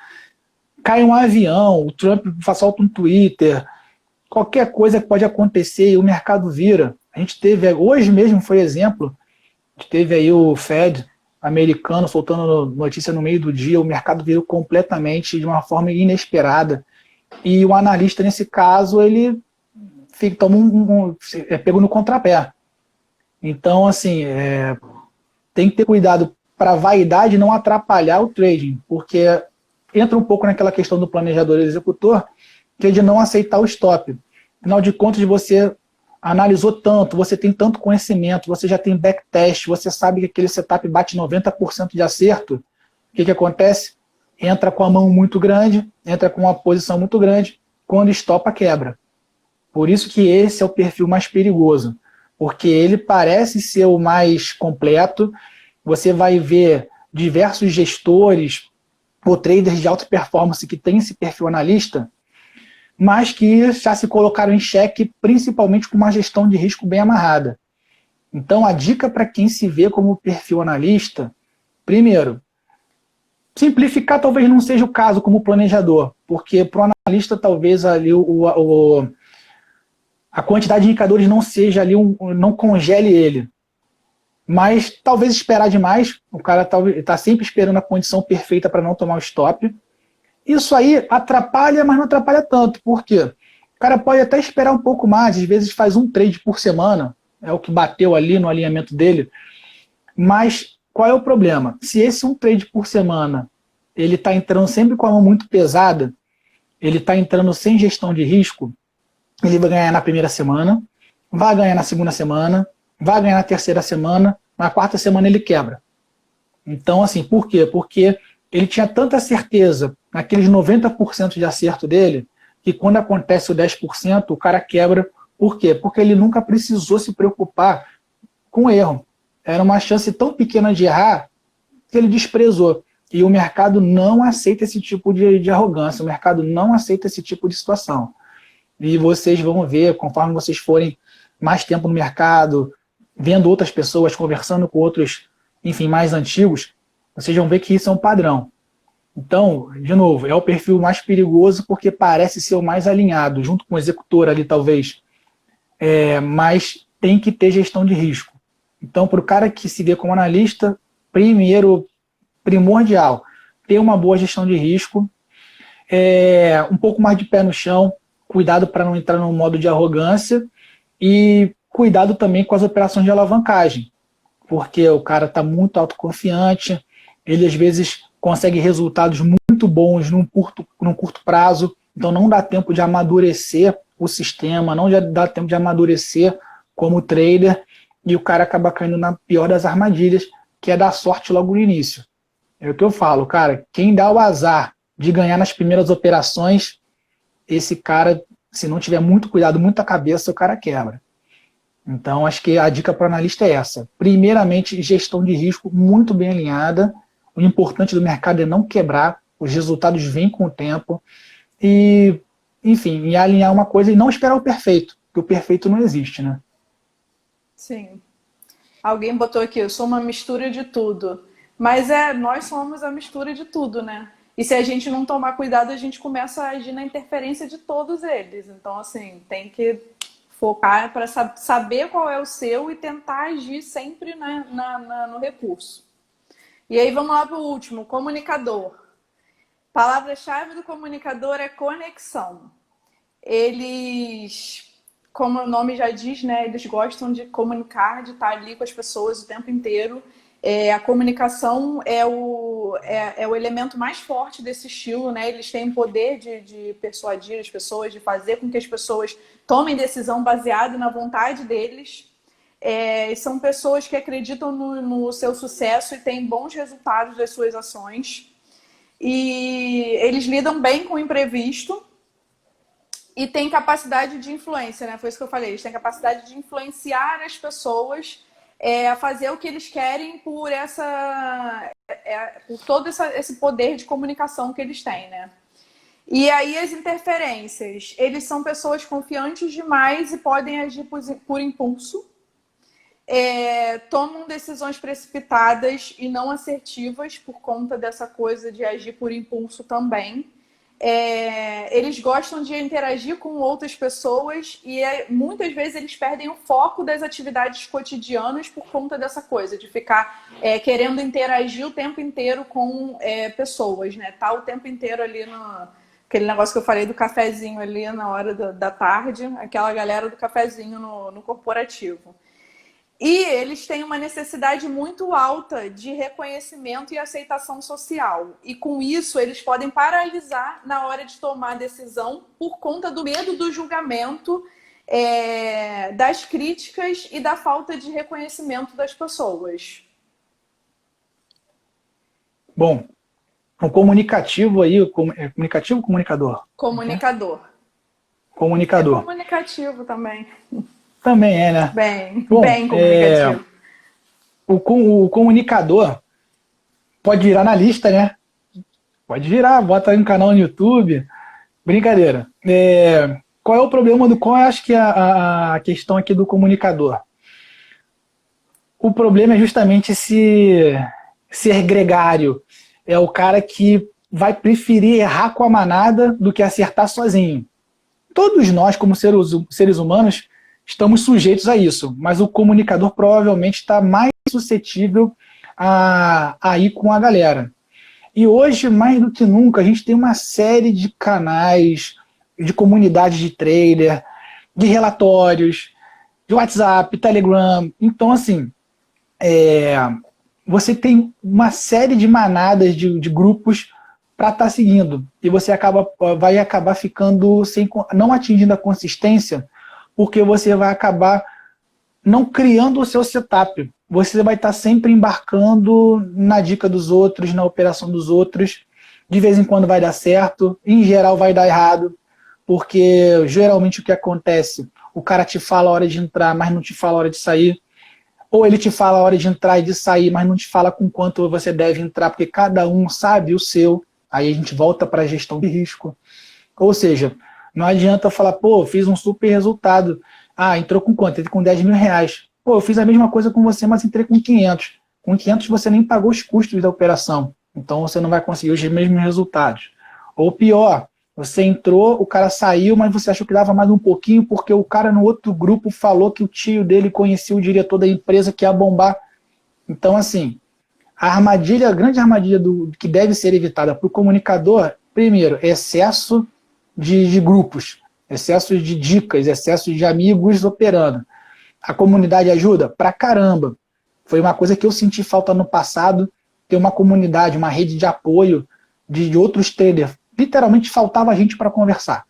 cai um avião, o Trump solta um Twitter, qualquer coisa que pode acontecer e o mercado vira. A gente teve, hoje mesmo foi exemplo, a gente teve aí o Fed americano soltando notícia no meio do dia, o mercado virou completamente de uma forma inesperada. E o analista, nesse caso, ele pegou no contrapé. Então, assim, tem que ter cuidado para a vaidade não atrapalhar o trading, porque entra um pouco naquela questão do planejador e executor, que é de não aceitar o stop. Afinal de contas, você analisou tanto, você tem tanto conhecimento, você já tem backtest, você sabe que aquele setup bate 90% de acerto. O que acontece? Entra com a mão muito grande, entra com uma posição muito grande, quando estopa, quebra. Por isso que esse é o perfil mais perigoso, porque ele parece ser o mais completo. Você vai ver diversos gestores ou traders de alta performance que têm esse perfil analista, mas que já se colocaram em xeque, principalmente com uma gestão de risco bem amarrada. Então, a dica para quem se vê como perfil analista, primeiro, simplificar talvez não seja o caso como planejador, porque para o analista talvez ali a quantidade de indicadores não seja ali, não congele ele. Mas talvez esperar demais, o cara está sempre esperando a condição perfeita para não tomar o stop. Isso aí atrapalha, mas não atrapalha tanto. Por quê? O cara pode até esperar um pouco mais, às vezes faz um trade por semana, é o que bateu ali no alinhamento dele. Mas qual é o problema? Se esse um trade por semana, ele está entrando sempre com a mão muito pesada, ele está entrando sem gestão de risco, ele vai ganhar na primeira semana, vai ganhar na segunda semana, vai ganhar na terceira semana, na quarta semana ele quebra. Então, assim, por quê? Porque ele tinha tanta certeza naqueles 90% de acerto dele, que quando acontece o 10%, o cara quebra. Por quê? Porque ele nunca precisou se preocupar com erro. Era uma chance tão pequena de errar que ele desprezou. E o mercado não aceita esse tipo de arrogância, o mercado não aceita esse tipo de situação. E vocês vão ver, conforme vocês forem mais tempo no mercado, vendo outras pessoas, conversando com outros, enfim, mais antigos, vocês vão ver que isso é um padrão. Então, de novo, é o perfil mais perigoso porque parece ser o mais alinhado, junto com o executor ali, talvez. Mas tem que ter gestão de risco. Então, para o cara que se vê como analista, primeiro, primordial, ter uma boa gestão de risco, um pouco mais de pé no chão, cuidado para não entrar no modo de arrogância e cuidado também com as operações de alavancagem, porque o cara está muito autoconfiante, ele às vezes consegue resultados muito bons num curto prazo, então não dá tempo de amadurecer o sistema, não dá tempo de amadurecer como trader, e o cara acaba caindo na pior das armadilhas, que é dar sorte logo no início. É o que eu falo, cara, quem dá o azar de ganhar nas primeiras operações, esse cara, se não tiver muito cuidado, muita cabeça, o cara quebra. Então, acho que a dica para o analista é essa. Primeiramente, gestão de risco muito bem alinhada. O importante do mercado é não quebrar, os resultados vêm com o tempo. E, enfim, e alinhar uma coisa e não esperar o perfeito, porque o perfeito não existe, né? Sim. Alguém botou aqui, eu sou uma mistura de tudo. Mas nós somos a mistura de tudo, né? E se a gente não tomar cuidado, a gente começa a agir na interferência de todos eles. Então, assim, tem que focar para saber qual é o seu e tentar agir sempre no recurso. E aí vamos lá para o último, comunicador. Palavra-chave do comunicador é conexão. Eles, como o nome já diz, né, eles gostam de comunicar, de estar ali com as pessoas o tempo inteiro. A comunicação é o elemento mais forte desse estilo, né? Eles têm o poder de persuadir as pessoas, de fazer com que as pessoas tomem decisão baseada na vontade deles. São pessoas que acreditam no seu sucesso e têm bons resultados das suas ações. E eles lidam bem com o imprevisto e têm capacidade de influência, né? Foi isso que eu falei. Eles têm capacidade de influenciar as pessoas a fazer o que eles querem por todo esse poder de comunicação que eles têm, né? E aí as interferências, eles são pessoas confiantes demais e podem agir por impulso, tomam decisões precipitadas e não assertivas por conta dessa coisa de agir por impulso também. Eles gostam de interagir com outras pessoas e muitas vezes eles perdem o foco das atividades cotidianas por conta dessa coisa, de ficar querendo interagir o tempo inteiro com pessoas, né? Tá o tempo inteiro ali aquele negócio que eu falei do cafezinho ali na hora da tarde, aquela galera do cafezinho no corporativo. E eles têm uma necessidade muito alta de reconhecimento e aceitação social. E com isso, eles podem paralisar na hora de tomar decisão por conta do medo do julgamento, das críticas e da falta de reconhecimento das pessoas. Bom, o comunicativo aí, comunicativo ou comunicador? Comunicador. Comunicador. É comunicativo também. Também né? Bem comunicativo. O comunicador pode virar analista, né? Pode virar, bota aí um canal no YouTube. Brincadeira. Qual é o problema qual eu acho que é a questão aqui do comunicador? O problema é justamente ser gregário. É o cara que vai preferir errar com a manada do que acertar sozinho. Todos nós, como seres humanos, estamos sujeitos a isso, mas o comunicador provavelmente está mais suscetível a ir com a galera. E hoje, mais do que nunca, a gente tem uma série de canais, de comunidades de trader, de relatórios, de WhatsApp, Telegram. Então, assim, você tem uma série de manadas de grupos para estar seguindo. E você vai acabar ficando não atingindo a consistência, porque você vai acabar não criando o seu setup. Você vai estar sempre embarcando na dica dos outros, na operação dos outros. De vez em quando vai dar certo, em geral vai dar errado, porque geralmente o que acontece, o cara te fala a hora de entrar, mas não te fala a hora de sair. Ou ele te fala a hora de entrar e de sair, mas não te fala com quanto você deve entrar, porque cada um sabe o seu. Aí a gente volta para a gestão de risco. Ou seja, não adianta falar, pô, fiz um super resultado. Ah, entrou com quanto? Entrei com 10 mil reais. Pô, eu fiz a mesma coisa com você, mas entrei com 500. Com 500 você nem pagou os custos da operação. Então você não vai conseguir os mesmos resultados. Ou pior, você entrou, o cara saiu, mas você achou que dava mais um pouquinho porque o cara no outro grupo falou que o tio dele conhecia o diretor da empresa que ia bombar. Então, assim, a grande armadilha que deve ser evitada para o comunicador, primeiro, excesso de grupos, excesso de dicas, excesso de amigos operando. A comunidade ajuda? Pra caramba. Foi uma coisa que eu senti falta no passado, ter uma comunidade, uma rede de apoio de outros traders. Literalmente faltava gente para conversar.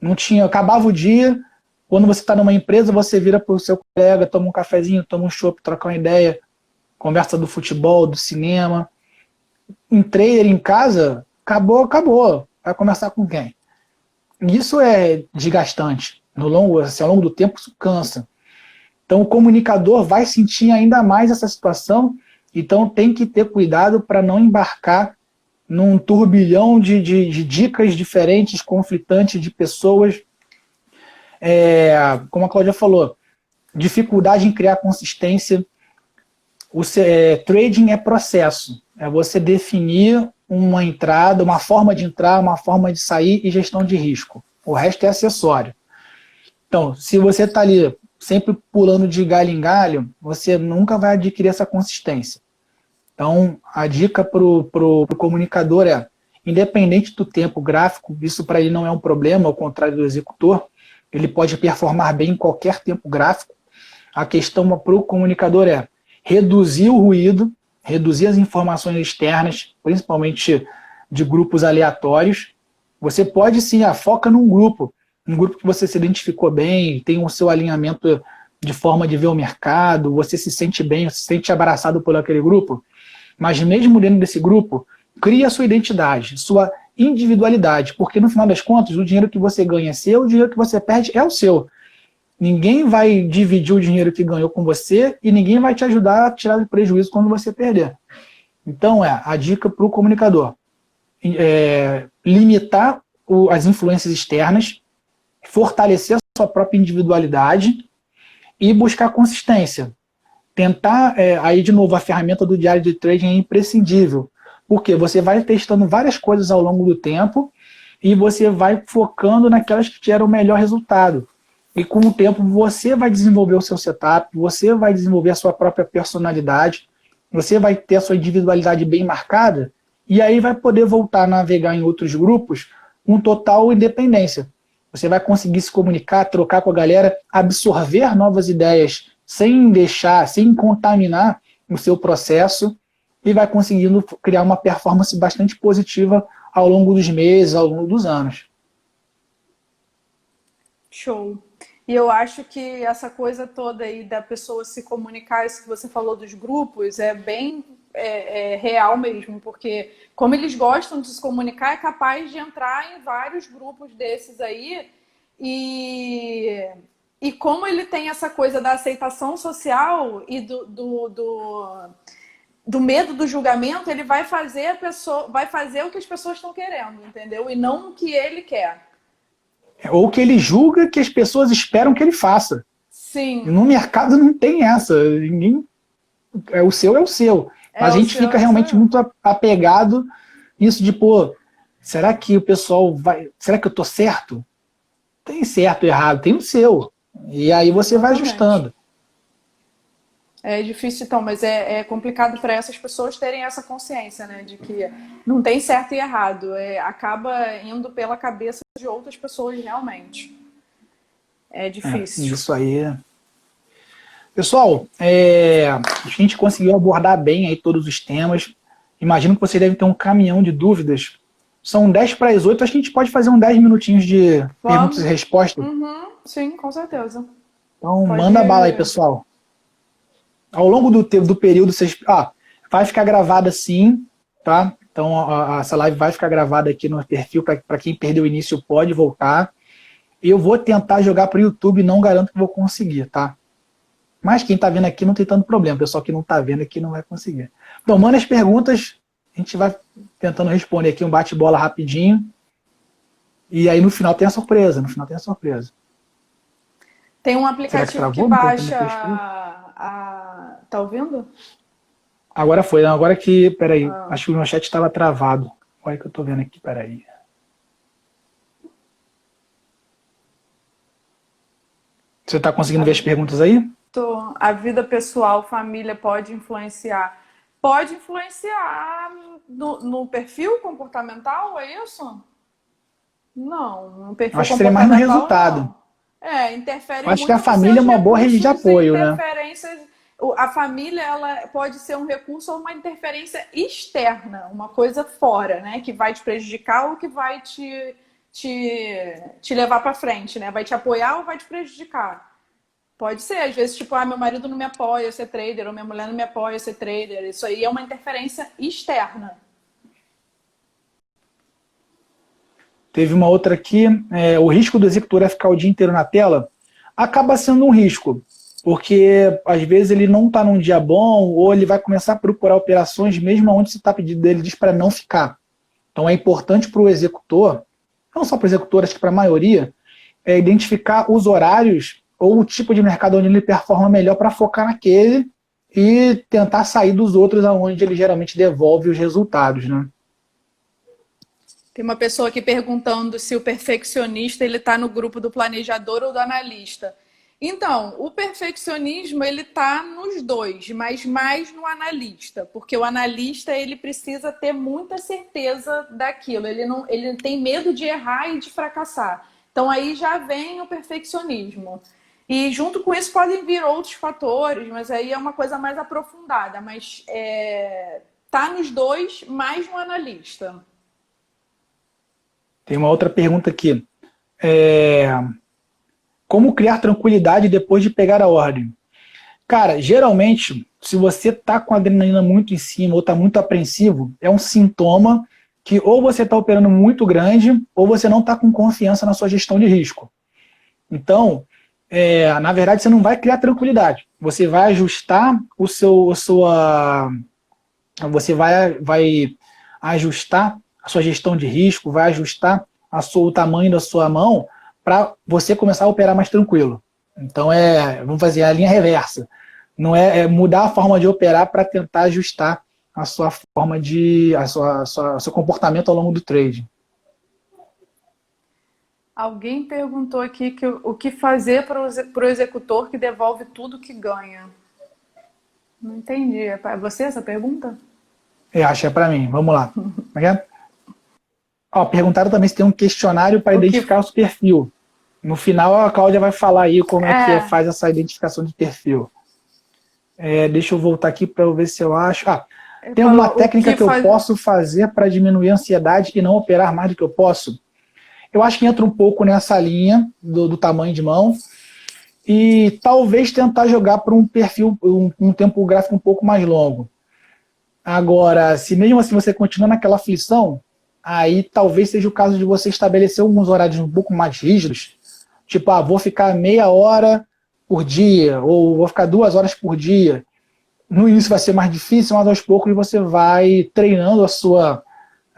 Não tinha, acabava o dia, quando você está numa empresa, você vira para o seu colega, toma um cafezinho, toma um chopp, troca uma ideia, conversa do futebol, do cinema. Um trader em casa, acabou, acabou. Vai conversar com quem? Isso é desgastante. Assim, ao longo do tempo, isso cansa. Então, o comunicador vai sentir ainda mais essa situação, então tem que ter cuidado para não embarcar num turbilhão de dicas diferentes, conflitantes de pessoas. Como a Cláudia falou, dificuldade em criar consistência. Trading é processo, é você definir uma entrada, uma forma de entrar, uma forma de sair e gestão de risco. O resto é acessório. Então, se você está ali sempre pulando de galho em galho, você nunca vai adquirir essa consistência. Então, a dica para o comunicador é, independente do tempo gráfico, isso para ele não é um problema, ao contrário do executor, ele pode performar bem em qualquer tempo gráfico. A questão para o comunicador é reduzir o ruído, reduzir as informações externas, principalmente de grupos aleatórios. Você pode sim, foca num grupo que você se identificou bem, tem o seu alinhamento de forma de ver o mercado, você se sente bem, se sente abraçado por aquele grupo, mas mesmo dentro desse grupo, cria a sua identidade, sua individualidade, porque no final das contas, o dinheiro que você ganha é seu, o dinheiro que você perde é o seu. Ninguém vai dividir o dinheiro que ganhou com você e ninguém vai te ajudar a tirar o prejuízo quando você perder. Então, a dica para o comunicador, limitar as influências externas, fortalecer a sua própria individualidade e buscar consistência. Tentar, aí de novo, a ferramenta do diário de trading é imprescindível, porque você vai testando várias coisas ao longo do tempo e você vai focando naquelas que geram o melhor resultado. E com o tempo você vai desenvolver o seu setup, você vai desenvolver a sua própria personalidade, você vai ter a sua individualidade bem marcada e aí vai poder voltar a navegar em outros grupos com total independência. Você vai conseguir se comunicar, trocar com a galera, absorver novas ideias sem deixar, sem contaminar o seu processo e vai conseguindo criar uma performance bastante positiva ao longo dos meses, ao longo dos anos. Show. E eu acho que essa coisa toda aí da pessoa se comunicar, isso que você falou dos grupos, é bem real mesmo, porque como eles gostam de se comunicar, é capaz de entrar em vários grupos desses aí e como ele tem essa coisa da aceitação social e do medo do julgamento, ele vai fazer o que as pessoas estão querendo, entendeu? E não o que ele quer. Ou que ele julga que as pessoas esperam que ele faça. Sim. No mercado não tem essa. Ninguém. O seu é o seu. Mas a gente fica realmente muito apegado nisso de, será que o pessoal vai. Será que eu tô certo? Tem certo e errado, tem o seu. E aí você vai ajustando. É difícil, então, mas é complicado para essas pessoas terem essa consciência, né? De que não tem certo e errado. Acaba indo pela cabeça de outras pessoas realmente. É difícil. Isso aí. Pessoal, a gente conseguiu abordar bem aí todos os temas. Imagino que vocês devem ter um caminhão de dúvidas. São 10 para as 8, acho que a gente pode fazer uns 10 minutinhos de perguntas e respostas. Sim, com certeza. Então, manda bala aí, pessoal. Ao longo do período, vocês... vai ficar gravada sim, tá? Então, essa live vai ficar gravada aqui no perfil, para quem perdeu o início pode voltar. Eu vou tentar jogar para o YouTube, não garanto que vou conseguir, tá? Mas quem está vendo aqui não tem tanto problema, o pessoal que não está vendo aqui não vai conseguir. Então, manda as perguntas, a gente vai tentando responder aqui um bate-bola rapidinho. E aí no final tem a surpresa, Tem um aplicativo que baixa... Tá ouvindo? Agora foi, agora que, peraí, Ah, acho que o meu chat estava travado. Olha que eu tô vendo aqui, peraí. Você tá conseguindo ver as perguntas aí? a vida pessoal, família pode influenciar? Pode influenciar no perfil comportamental, é isso? Não, no Eu perfil acho que seria mais no comportamental, resultado. não. É, interfere Eu acho que a muito nos família é seus uma boa rede de recursos e apoio, né? interferências. A família, ela pode ser um recurso ou uma interferência externa, uma coisa fora, né? Que vai te prejudicar ou que vai te levar para frente, né? Vai te apoiar ou vai te prejudicar. Pode ser, às vezes, tipo, meu marido não me apoia a ser trader, ou minha mulher não me apoia a ser trader. Isso aí é uma interferência externa. Teve uma outra aqui, o risco do executor ficar o dia inteiro na tela acaba sendo um risco, porque às vezes ele não está num dia bom, ou ele vai começar a procurar operações mesmo onde se está pedindo dele diz para não ficar. Então é importante para o executor, não só para o executor, acho que para a maioria, identificar os horários ou o tipo de mercado onde ele performa melhor para focar naquele e tentar sair dos outros aonde ele geralmente devolve os resultados, né? Tem uma pessoa aqui perguntando se o perfeccionista ele está no grupo do planejador ou do analista. Então, o perfeccionismo ele está nos dois, mas mais no analista, porque o analista ele precisa ter muita certeza daquilo. Ele tem medo de errar e de fracassar. Então aí já vem o perfeccionismo. E junto com isso podem vir outros fatores, mas aí é uma coisa mais aprofundada. Mas tá nos dois, mais no analista. Tem uma outra pergunta aqui. Como criar tranquilidade depois de pegar a ordem? Cara, geralmente, se você tá com a adrenalina muito em cima ou tá muito apreensivo, é um sintoma que ou você está operando muito grande ou você não está com confiança na sua gestão de risco. Então, na verdade, você não vai criar tranquilidade. Você vai ajustar você vai ajustar a sua gestão de risco, vai ajustar o tamanho da sua mão para você começar a operar mais tranquilo. Então, vamos fazer a linha reversa. Não é mudar a forma de operar para tentar ajustar a sua forma seu comportamento ao longo do trade. Alguém perguntou aqui o que fazer para o executor que devolve tudo que ganha. Não entendi. É para você essa pergunta? Acho que é para mim. Vamos lá. Perguntaram também se tem um questionário para identificar o seu perfil. No final, a Cláudia vai falar aí como é que faz essa identificação de perfil. Deixa eu voltar aqui para eu ver se eu acho. Tem alguma técnica que eu posso fazer para diminuir a ansiedade e não operar mais do que eu posso? Eu acho que entra um pouco nessa linha do tamanho de mão e talvez tentar jogar para um perfil, um tempo gráfico um pouco mais longo. Agora, se mesmo assim você continua naquela aflição, aí talvez seja o caso de você estabelecer alguns horários um pouco mais rígidos, tipo, vou ficar meia hora por dia, ou vou ficar 2 horas por dia. No início vai ser mais difícil, mas aos poucos você vai treinando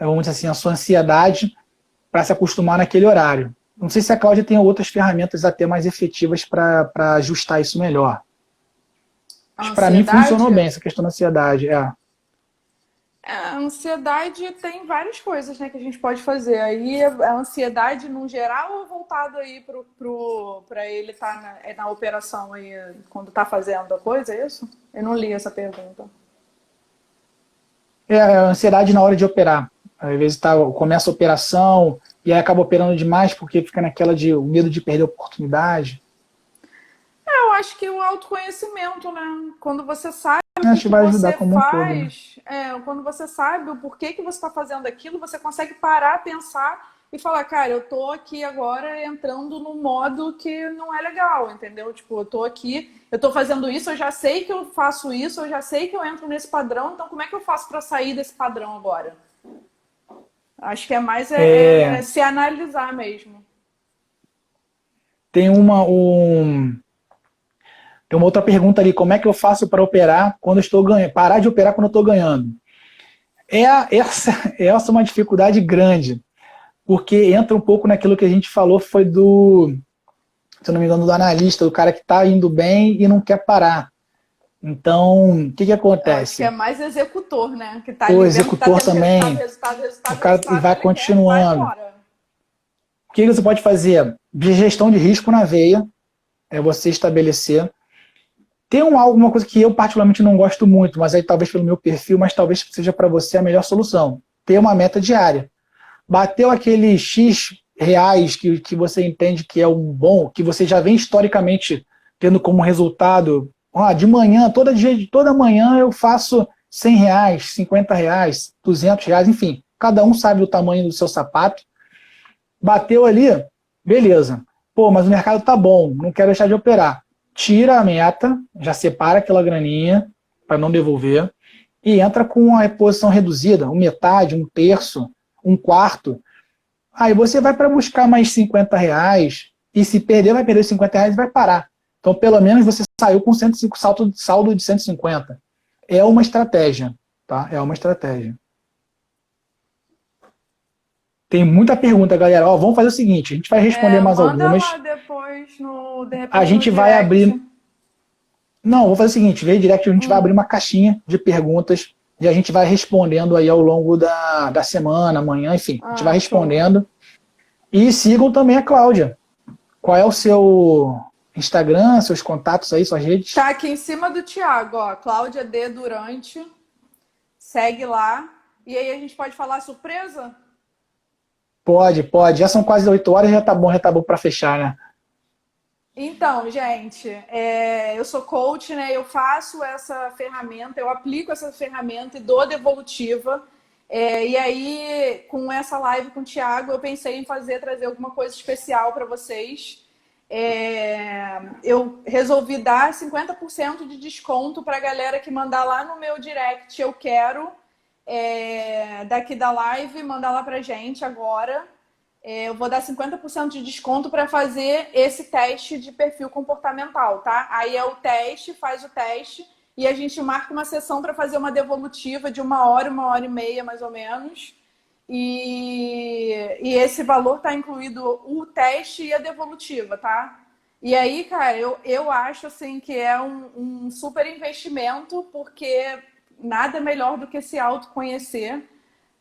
vamos dizer assim, a sua ansiedade para se acostumar naquele horário. Não sei se a Cláudia tem outras ferramentas até mais efetivas para ajustar isso melhor. Mas para mim funcionou bem essa questão da ansiedade. A ansiedade tem várias coisas, né, que a gente pode fazer. Aí a ansiedade, no geral, ou voltado aí para ele estar na operação aí, quando está fazendo a coisa, é isso? Eu não li essa pergunta. A ansiedade na hora de operar. Às vezes começa a operação e aí acaba operando demais porque fica naquela o medo de perder a oportunidade. Eu acho que o autoconhecimento, né? Quando você sabe acho que vai ajudar você como um todo, né? Quando você sabe o porquê que você está fazendo aquilo, você consegue parar, pensar e falar, cara, eu tô aqui agora entrando num modo que não é legal, entendeu? Tipo, eu tô aqui, eu tô fazendo isso, eu já sei que eu faço isso, eu já sei que eu entro nesse padrão, então como é que eu faço para sair desse padrão agora? Acho que é mais se analisar mesmo. Tem uma outra pergunta ali, como é que eu faço para operar quando eu estou ganhando? Parar de operar quando eu estou ganhando. Essa é uma dificuldade grande, porque entra um pouco naquilo que a gente falou, foi se eu não me engano, do analista, do cara que está indo bem e não quer parar. Então, o que que Eu acho que acontece? é mais executor, né? Que tá O ali vendo que tá executor tendo também, o cara resultado, vai ele quer, vai continuando. embora. O que você pode fazer? De gestão de risco na veia, é você estabelecer. Tem alguma coisa que eu particularmente não gosto muito, mas aí talvez pelo meu perfil, mas talvez seja para você a melhor solução. Ter uma meta diária. Bateu aquele X reais que você entende que é um bom, que você já vem historicamente tendo como resultado, de manhã, toda manhã eu faço 100 reais, 50 reais, 200 reais, enfim, cada um sabe o tamanho do seu sapato. Bateu ali, beleza. Pô, mas o mercado tá bom, não quero deixar de operar. Tira a meta, já separa aquela graninha para não devolver e entra com a reposição reduzida, um metade, um terço, um quarto. Aí você vai para buscar mais 50 reais e se perder, vai perder os 50 reais e vai parar. Então, pelo menos você saiu com 105, saldo de 150. É uma estratégia, tá? É uma estratégia. Tem muita pergunta, galera. Ó, vamos fazer o seguinte, a gente vai responder mais Manda lá algumas. depois, de A repente no gente vai direct. abrir... Não, vou fazer o seguinte, veio direct, a gente vai abrir uma caixinha de perguntas e a gente vai respondendo aí ao longo da semana, amanhã, enfim. A gente vai Show. respondendo. E sigam também a Cláudia. Qual é o seu Instagram, seus contatos aí, suas redes? Tá aqui em cima do Thiago, ó. Cláudia D. Durante. Segue lá. E aí a gente pode falar surpresa? Pode, pode. Já são quase 8 horas, já tá bom para fechar, né? Então, gente, eu sou coach, né? Eu faço essa ferramenta, eu aplico essa ferramenta e dou devolutiva. E aí, com essa live com o Thiago, eu pensei em trazer alguma coisa especial para vocês. Eu resolvi dar 50% de desconto para a galera que mandar lá no meu direct. Eu quero daqui da live, mandar lá pra gente agora. Eu vou dar 50% de desconto para fazer esse teste de perfil comportamental, tá? Aí é o teste, faz o teste e a gente marca uma sessão para fazer uma devolutiva de 1 hora e meia, mais ou menos. E esse valor tá incluído o teste e a devolutiva, tá? E aí, cara, eu acho assim que é um super investimento, porque nada melhor do que se autoconhecer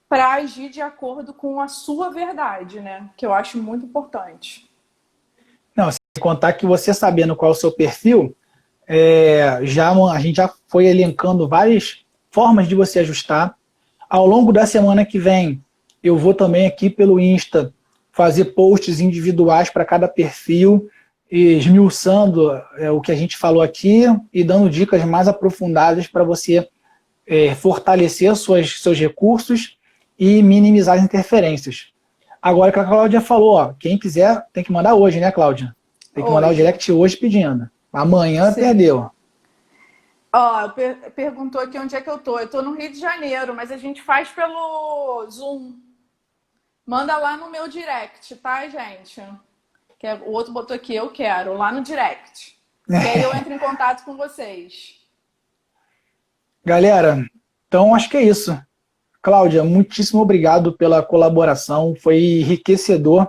para agir de acordo com a sua verdade, né? Que eu acho muito importante. Não, sem contar que você sabendo qual é o seu perfil, a gente já foi elencando várias formas de você ajustar. Ao longo da semana que vem, eu vou também aqui pelo Insta fazer posts individuais para cada perfil, esmiuçando o que a gente falou aqui e dando dicas mais aprofundadas para você fortalecer seus recursos e minimizar as interferências. Agora que a Cláudia falou, ó, quem quiser tem que mandar hoje, né, Cláudia? Tem que mandar o Hoje. direct hoje pedindo. Amanhã Sim. perdeu. Ó, perguntou aqui onde é que eu tô. Eu tô no Rio de Janeiro, mas a gente faz pelo Zoom. Manda lá no meu direct, tá, gente? O outro botou aqui, eu quero, lá no direct. Que aí eu entro em contato com vocês. Galera, então acho que é isso. Cláudia, muitíssimo obrigado pela colaboração, foi enriquecedor.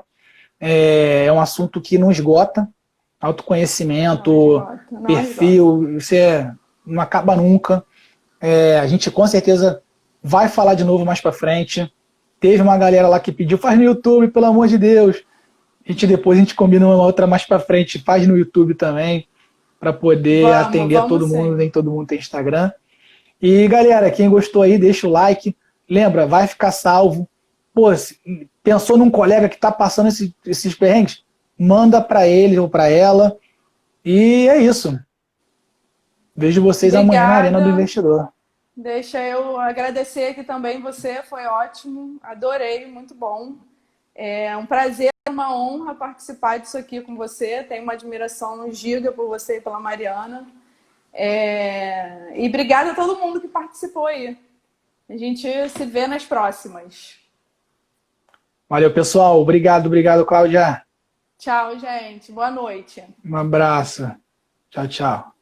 É um assunto que não esgota. Autoconhecimento, Não perfil, você não acaba nunca. A gente com certeza vai falar de novo mais para frente. Teve uma galera lá que pediu, faz no YouTube, pelo amor de Deus. Depois a gente combina uma outra mais para frente, faz no YouTube também, para poder atender todo mundo, nem todo mundo tem Instagram. E galera, quem gostou aí, deixa o like. Lembra, vai ficar salvo. Pô, pensou num colega que está passando esses perrengues? Manda para ele ou para ela. E é isso. Vejo vocês amanhã na Arena do Investidor. Deixa eu agradecer aqui também você, foi ótimo, adorei, muito bom. É um prazer, uma honra participar disso aqui com você. Tenho uma admiração giga por você e pela Mariana. E obrigada a todo mundo que participou aí. A gente se vê nas próximas. Valeu, pessoal. Obrigado, Cláudia. Tchau, gente. Boa noite. Um abraço. Tchau, tchau.